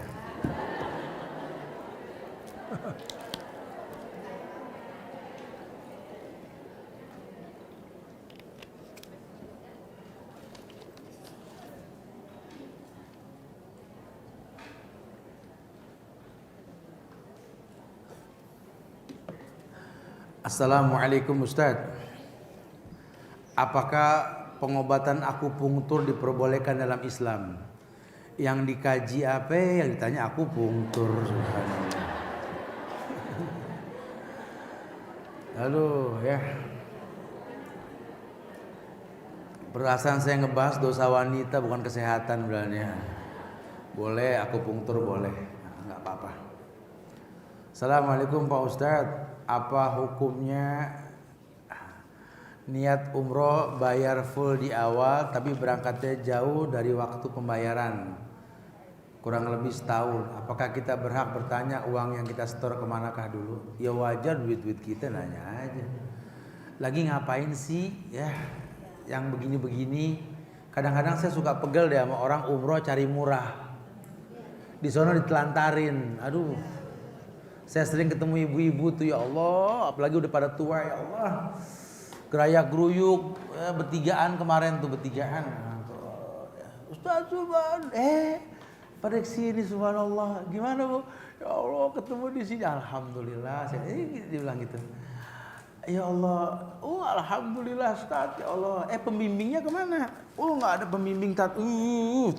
Assalamualaikum Ustaz. Apakah pengobatan akupunktur diperbolehkan dalam Islam? Yang dikaji apa? Yang ditanya akupunktur. Aduh ya. Perasaan saya ngebahas dosa wanita bukan kesehatan bilangnya. Boleh akupunktur boleh, nggak apa-apa. Assalamualaikum Pak Ustadz. Apa hukumnya niat umroh bayar full di awal tapi berangkatnya jauh dari waktu pembayaran, kurang lebih setahun? Apakah kita berhak bertanya uang yang kita setor kemanakah dulu? Ya wajar, duit-duit kita, nanya aja. Lagi ngapain sih ya yang begini-begini? Kadang-kadang saya suka pegel deh sama orang umroh cari murah, di sono ditelantarin. Aduh, saya sering ketemu ibu-ibu tuh, ya Allah, apalagi udah pada tua, ya Allah, gerayak geruyuk, bertigaan kemarin tuh, bertigaan. Ustaz Subhan, pada kesini subhanallah, gimana Bu? Ya Allah, ketemu di sini, alhamdulillah. Saya dia bilang gitu. Ya Allah, alhamdulillah Ustaz, ya Allah. Pembimbingnya kemana? Nggak ada pembimbing Ustaz.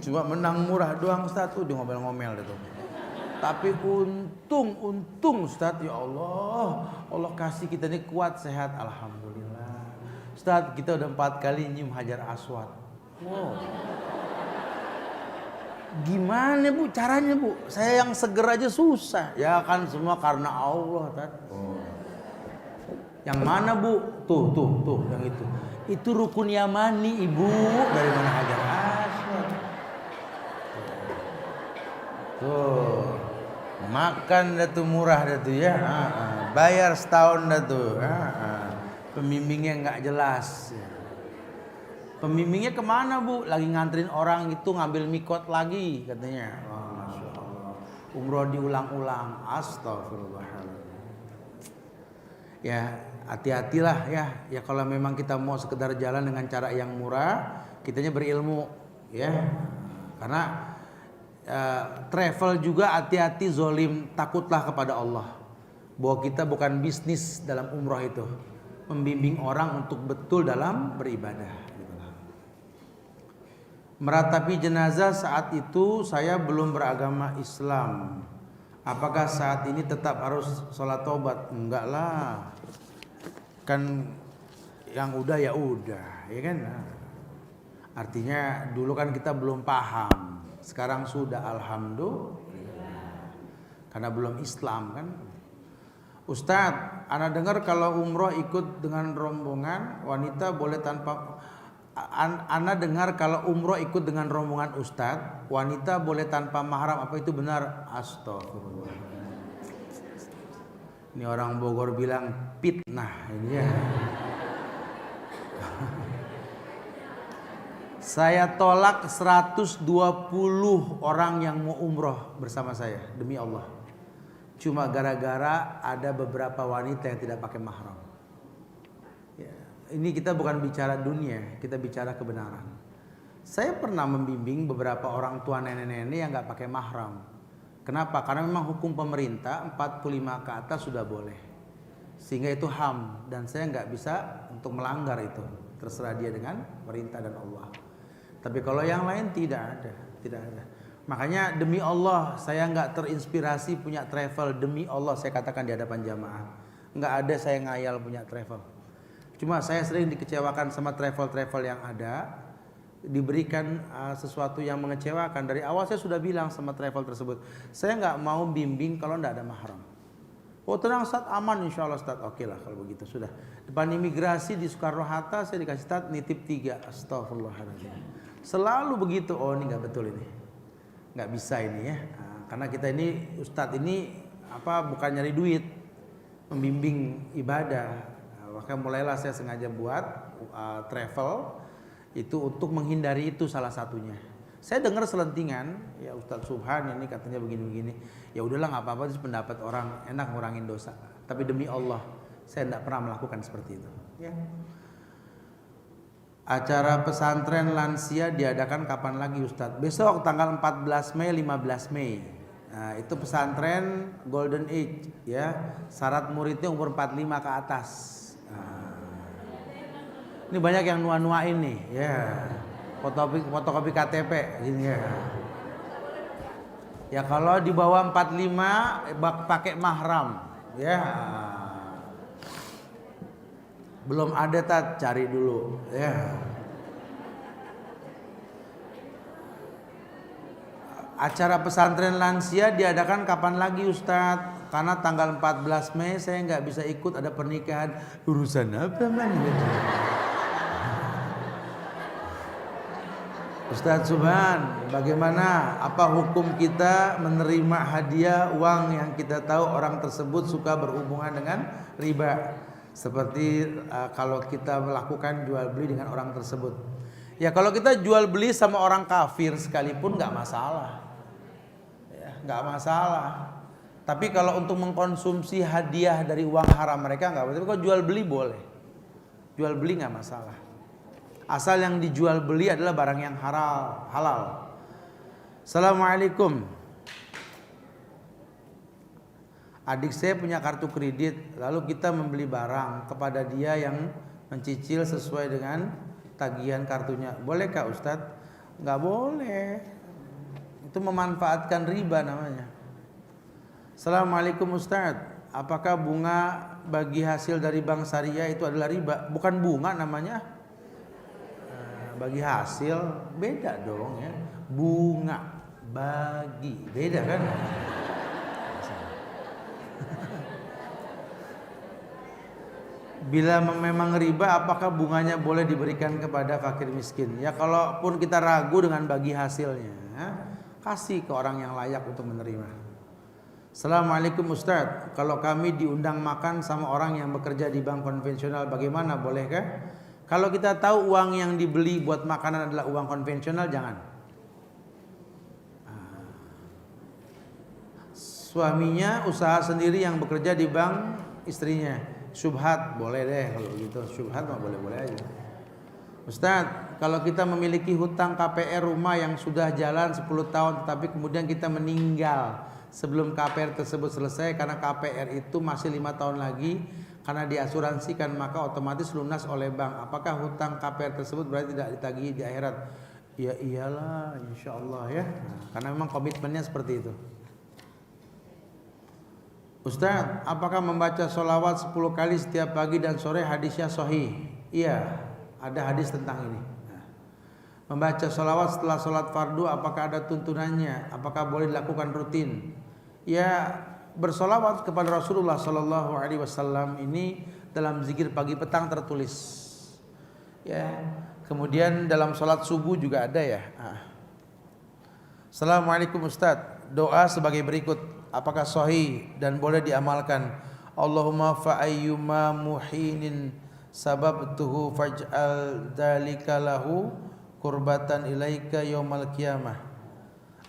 Cuma menang murah doang Ustaz. Dia ngomel-ngomel gitu. Tapi untung Ustaz, ya Allah, Allah kasih kita ini kuat sehat, alhamdulillah. Ustaz, kita udah 4 kali nyium Hajar Aswad. Wow. Gimana Bu caranya Bu? Saya yang seger aja susah. Ya kan semua karena Allah Ustaz. Yang mana Bu? Tuh, yang itu. Itu rukun Yamani Ibu. Dari mana Hajar Aswad? Tuh. Makan dah tuh murah dah tuh ya, bayar setahun dah tuh. Pembimbingnya nggak jelas. Pembimbingnya kemana Bu? Lagi nganterin orang itu ngambil mikot lagi katanya. Masya Allah. Umroh diulang-ulang. Astagfirullahaladzim. Ya hati-hatilah ya. Ya kalau memang kita mau sekedar jalan dengan cara yang murah, kitanya berilmu ya. Karena travel juga hati-hati zolim, takutlah kepada Allah bahwa kita bukan bisnis dalam umroh itu, membimbing orang untuk betul dalam beribadah. Meratapi jenazah saat itu saya belum beragama Islam, apakah saat ini tetap harus sholat tobat? Enggak lah, kan yang udah ya udah, ya kan. Artinya dulu kan kita belum paham, sekarang sudah, alhamdulillah. Karena belum Islam kan. Ustadz, ana dengar kalau umroh ikut dengan rombongan wanita boleh tanpa. Ana dengar kalau umroh ikut dengan rombongan Ustadz, wanita boleh tanpa mahram. Apa itu benar? Astagfirullah. Ini orang Bogor bilang fitnah ini ya. Saya tolak 120 orang yang mau umroh bersama saya, demi Allah. Cuma gara-gara ada beberapa wanita yang tidak pakai mahram. Ya, ini kita bukan bicara dunia, kita bicara kebenaran. Saya pernah membimbing beberapa orang tua nenek-nenek yang nggak pakai mahram. Kenapa? Karena memang hukum pemerintah 45 ke atas sudah boleh. Sehingga itu HAM dan saya nggak bisa untuk melanggar itu. terserah dia dengan perintah dan Allah. Tapi kalau yang lain tidak ada. Makanya demi Allah saya nggak terinspirasi punya travel, demi Allah saya katakan di hadapan jamaah, nggak ada saya ngayal punya travel. Cuma saya sering dikecewakan sama travel yang ada, diberikan sesuatu yang mengecewakan. Dari awal saya sudah bilang sama travel tersebut, saya nggak mau bimbing kalau nggak ada mahram. Oh tenang Ustaz, aman insya Allah Ustaz. Oke lah kalau begitu sudah. Depan imigrasi di Soekarno-Hatta saya dikasih Ustaz nitip 3. Astagfirullahaladzim. Selalu begitu. Oh ini nggak betul ini, nggak bisa ini ya. Karena kita ini Ustaz ini bukan nyari duit, membimbing ibadah. Maka mulailah saya sengaja buat travel itu untuk menghindari itu salah satunya. Saya dengar selentingan, ya Ustadz Subhan ini katanya begini-begini. Ya udahlah nggak apa-apa, itu pendapat orang, enak ngurangin dosa. Tapi demi Allah, saya tidak pernah melakukan seperti itu. Ya. Acara pesantren lansia diadakan kapan lagi Ustadz? Besok tanggal 14 Mei, 15 Mei. Nah, itu pesantren Golden Age, ya. Syarat muridnya umur 45 ke atas. Ini banyak yang nua-nuain nih, ya. Fotokopi KTP gini ya. Ya kalau di bawah 45 pakai mahram, ya. Belum ada cari dulu, ya. Acara pesantren lansia diadakan kapan lagi Ustadz? Karena tanggal 14 Mei saya nggak bisa ikut, ada pernikahan. Urusan apa man? Ustadz Subhan, bagaimana apa hukum kita menerima hadiah uang yang kita tahu orang tersebut suka berhubungan dengan riba, seperti kalau kita melakukan jual beli dengan orang tersebut? Ya kalau kita jual beli sama orang kafir sekalipun nggak masalah, ya, nggak masalah. Tapi kalau untuk mengkonsumsi hadiah dari uang haram mereka nggak boleh. Tapi kalau jual beli boleh, jual beli nggak masalah. Asal yang dijual beli adalah barang yang halal. Assalamualaikum. Adik saya punya kartu kredit, lalu kita membeli barang kepada dia yang mencicil sesuai dengan tagihan kartunya. Bolehkah Ustadz? Nggak boleh. Itu memanfaatkan riba namanya. Assalamualaikum Ustadz. Apakah bunga bagi hasil dari bank syariah itu adalah riba? Bukan bunga namanya. Bagi hasil beda dong ya, bunga bagi beda kan. Bila memang riba, apakah bunganya boleh diberikan kepada fakir miskin? Ya kalaupun kita ragu dengan bagi hasilnya, kasih ke orang yang layak untuk menerima. Assalamualaikum Ustadz, kalau kami diundang makan sama orang yang bekerja di bank konvensional, bagaimana, bolehkah? Kalau kita tahu uang yang dibeli buat makanan adalah uang konvensional, jangan. Suaminya usaha sendiri yang bekerja di bank istrinya, syubhat boleh deh kalau gitu. Syubhat mah boleh-boleh aja. Ustadz, kalau kita memiliki hutang KPR rumah yang sudah jalan 10 tahun tetapi kemudian kita meninggal sebelum KPR tersebut selesai karena KPR itu masih 5 tahun lagi karena diasuransikan, maka otomatis lunas oleh bank. Apakah hutang KPR tersebut berarti tidak ditagih di akhirat? Ya iyalah, insya Allah ya. Karena memang komitmennya seperti itu. Ustadz, apakah membaca sholawat 10 kali setiap pagi dan sore hadisnya sahih? Iya, ada hadis tentang ini. Membaca sholawat setelah sholat fardu, apakah ada tuntunannya? Apakah boleh dilakukan rutin? Ya, bersolawat kepada Rasulullah Sallallahu Alaihi Wasallam ini dalam zikir pagi petang tertulis. Ya, kemudian dalam sholat subuh juga ada ya. Assalamualaikum Ustadz, doa sebagai berikut. Apakah sahih dan boleh diamalkan? Allahumma fa'ayyuma muhinin sababtuhu faj'al dzalika lahu kurbatan ilaika yaumal qiyamah.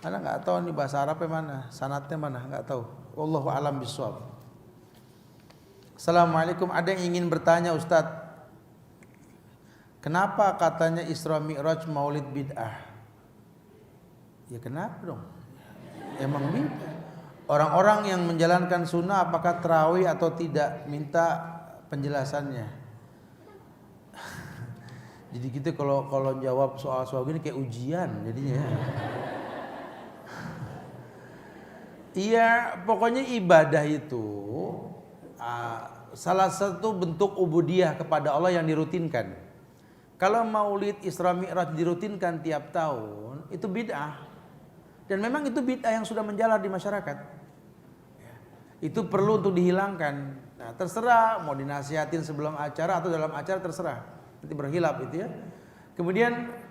Anda nggak tahu nih bahasa Arabnya mana, sanatnya mana, nggak tahu. Wallahu a'lam bishawab. Assalamualaikum, ada yang ingin bertanya Ustadz, kenapa katanya Isra Mi'raj Maulid bid'ah? Ya kenapa dong? Emang bid'ah. Orang-orang yang menjalankan sunnah apakah tarawih atau tidak? Minta penjelasannya. Jadi kita kalau jawab soal-soal gini kayak ujian jadinya. Iya, pokoknya ibadah itu salah satu bentuk ubudiyah kepada Allah yang dirutinkan. Kalau Maulid Isra Mi'raj dirutinkan tiap tahun, itu bid'ah. Dan memang itu bid'ah yang sudah menjalar di masyarakat. Itu perlu untuk dihilangkan. Nah, terserah mau dinasihatin sebelum acara atau dalam acara, terserah. Nanti berkhilaf itu ya. Kemudian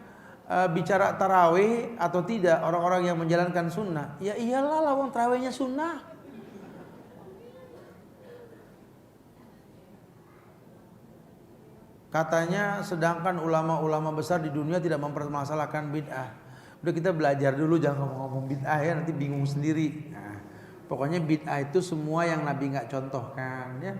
bicara tarawih atau tidak orang-orang yang menjalankan sunnah, ya iyalah lawang tarawihnya sunnah. Katanya sedangkan ulama-ulama besar di dunia tidak mempermasalahkan bid'ah. Udah kita belajar dulu, jangan ngomong bid'ah ya, nanti bingung sendiri. Nah, pokoknya bid'ah itu semua yang Nabi nggak contohkan ya.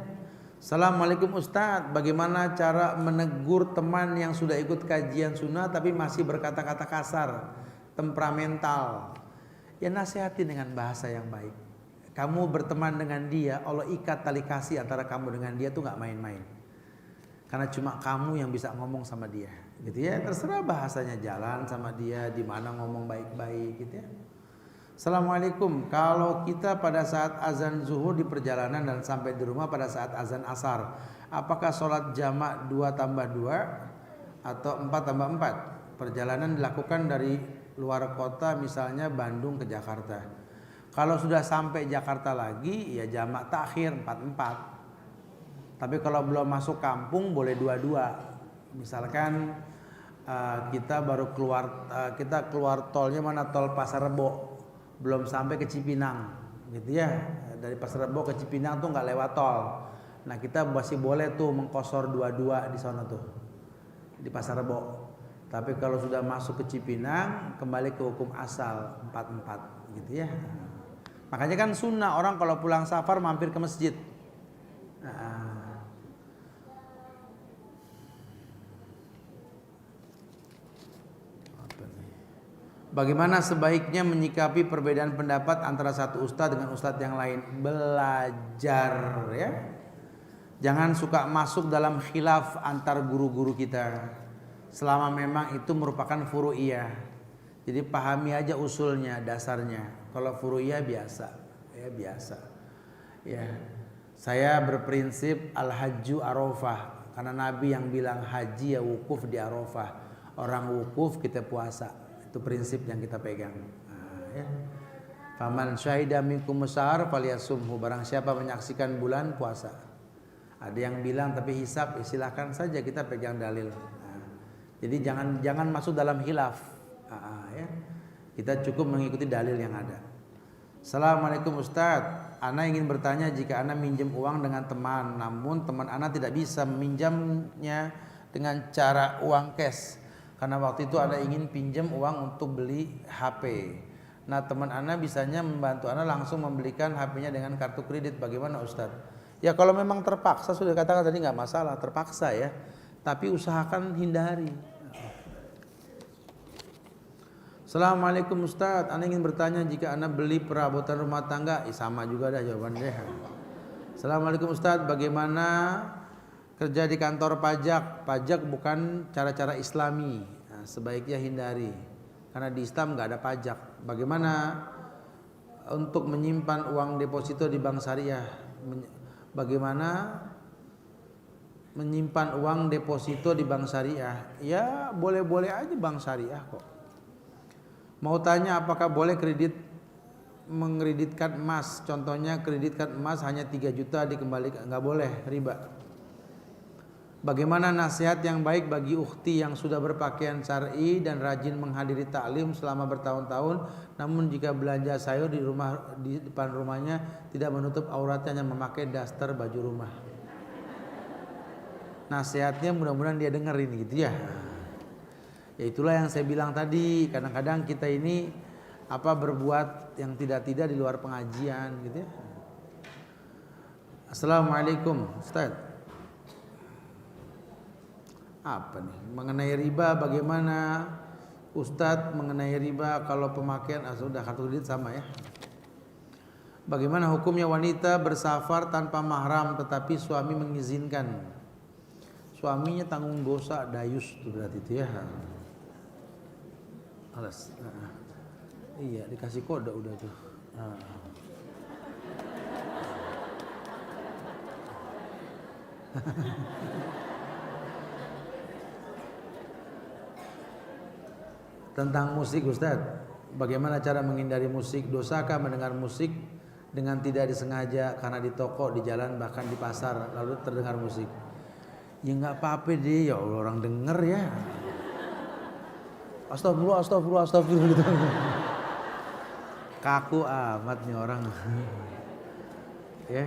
Assalamualaikum Ustadz, bagaimana cara menegur teman yang sudah ikut kajian sunnah tapi masih berkata-kata kasar, temperamental? Ya nasihati dengan bahasa yang baik. Kamu berteman dengan dia, Allah ikat tali kasih antara kamu dengan dia tuh nggak main-main. Karena cuma kamu yang bisa ngomong sama dia, gitu ya. Terserah bahasanya, jalan sama dia, di mana ngomong baik-baik, gitu ya. Assalamualaikum. Kalau kita pada saat azan zuhur di perjalanan dan sampai di rumah pada saat azan asar, apakah sholat jamak 2+2 atau 4+4? Perjalanan dilakukan dari luar kota, misalnya Bandung ke Jakarta. Kalau sudah sampai Jakarta lagi, ya jamak takhir 4+4. Tapi kalau belum masuk kampung boleh 2+2. Misalkan kita baru keluar, kita keluar tolnya mana, tol Pasar Rebo, belum sampai ke Cipinang, gitu ya. Dari Pasar Rebo ke Cipinang tuh nggak lewat tol. Nah kita masih boleh tuh mengkosor 2+2 di sana tuh, di Pasar Rebo. Tapi kalau sudah masuk ke Cipinang kembali ke hukum asal 4+4, gitu ya. Makanya kan sunnah orang kalau pulang safar mampir ke masjid. Nah, bagaimana sebaiknya menyikapi perbedaan pendapat antara satu ustadz dengan ustadz yang lain? Belajar ya. Jangan suka masuk dalam khilaf antar guru-guru kita. Selama memang itu merupakan furu'iyah. Jadi pahami aja usulnya, dasarnya. Kalau furu'iyah biasa, ya biasa. Ya. Saya berprinsip al-hajju arafah, karena Nabi yang bilang haji ya wukuf di Arafah. Orang wukuf kita puasa. Itu prinsip yang kita pegang. Nah, ya. Faman syahida minkum syahra falyasumhu. Barang siapa menyaksikan bulan, puasa. Ada yang bilang tapi hisab, silakan saja, kita pegang dalil. Nah, jadi jangan masuk dalam khilaf. Ya. Kita cukup mengikuti dalil yang ada. Assalamualaikum Ustadz, ana ingin bertanya, jika ana minjem uang dengan teman, namun teman ana tidak bisa meminjamnya dengan cara uang cash. Karena waktu itu ana ingin pinjam uang untuk beli HP. Nah teman ana bisanya membantu ana langsung membelikan HP-nya dengan kartu kredit. Bagaimana Ustadz? Ya kalau memang terpaksa, sudah katakan tadi nggak masalah, terpaksa ya. Tapi usahakan hindari. Assalamualaikum Ustadz, ana ingin bertanya, jika ana beli perabotan rumah tangga, sama juga dah jawabannya. Assalamualaikum Ustadz, bagaimana kerja di kantor pajak? Pajak bukan cara-cara Islami. Nah, sebaiknya hindari. Karena di Islam nggak ada pajak. Bagaimana untuk menyimpan uang deposito di bank syariah? Bagaimana menyimpan uang deposito di bank syariah? Ya boleh-boleh aja bank syariah kok. Mau tanya apakah boleh mengkreditkan emas? Contohnya kreditkan emas hanya 3 juta dikembalikan. Nggak boleh, riba. Bagaimana nasihat yang baik bagi ukhti yang sudah berpakaian syar'i dan rajin menghadiri taklim selama bertahun-tahun, namun jika belanja sayur di depan rumahnya tidak menutup auratnya, hanya memakai daster baju rumah. Nasihatnya mudah-mudahan dia dengerin gitu ya. Ya itulah yang saya bilang tadi, kadang-kadang kita ini berbuat yang tidak-tidak di luar pengajian gitu ya. Assalamualaikum Ustaz. Apa nih mengenai riba, bagaimana Ustadz mengenai riba kalau pemakaian sudah kartu kredit sama ya. Bagaimana hukumnya wanita bersafar tanpa mahram tetapi suami mengizinkan? suaminya tanggung dosa, dayus tuh berarti itu ya. Alas. Iya, dikasih kode udah tuh. Tentang musik Ustadz, bagaimana cara menghindari musik? Dosakah mendengar musik dengan tidak disengaja karena di toko, di jalan, bahkan di pasar lalu terdengar musik? Ya nggak apa-apa deh, ya Allah, orang denger ya. Astagfirullah, astagfirullah, astagfirullah gitu. Kaku amat nih orang. Ya.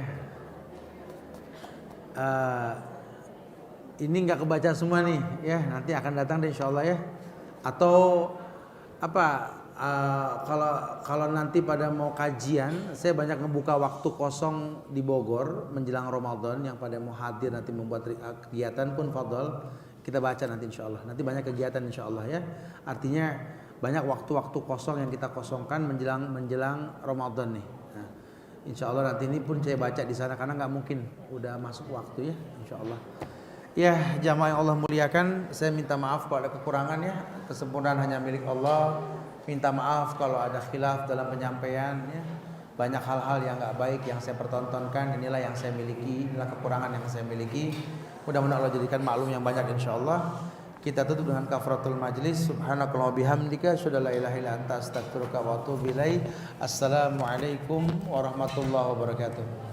Ini nggak kebaca semua nih, ya nanti akan datang deh insya Allah ya. Atau apa? Kalau nanti pada mau kajian, saya banyak ngebuka waktu kosong di Bogor menjelang Ramadan, yang pada mau hadir nanti membuat kegiatan pun fadhol, kita baca nanti insya Allah. Nanti banyak kegiatan insya Allah ya. Artinya banyak waktu-waktu kosong yang kita kosongkan menjelang Ramadan nih. Nah, insya Allah nanti ini pun saya baca di sana karena nggak mungkin udah masuk waktu ya, insya Allah. Ya, jamaah yang Allah muliakan, saya minta maaf kalau ada kekurangan ya. Kesempurnaan hanya milik Allah. Minta maaf kalau ada khilaf dalam penyampaian ya. Banyak hal-hal yang enggak baik yang saya pertontonkan, inilah yang saya miliki, inilah kekurangan yang saya miliki. Mudah-mudahan Allah jadikan maklum yang banyak insyaallah. Kita tutup dengan kafaratul majlis. Subhanakallah bihamdika asyhadu an la ilaha illa anta astaghfiruka wa atubu ilaik. Assalamualaikum warahmatullahi wabarakatuh.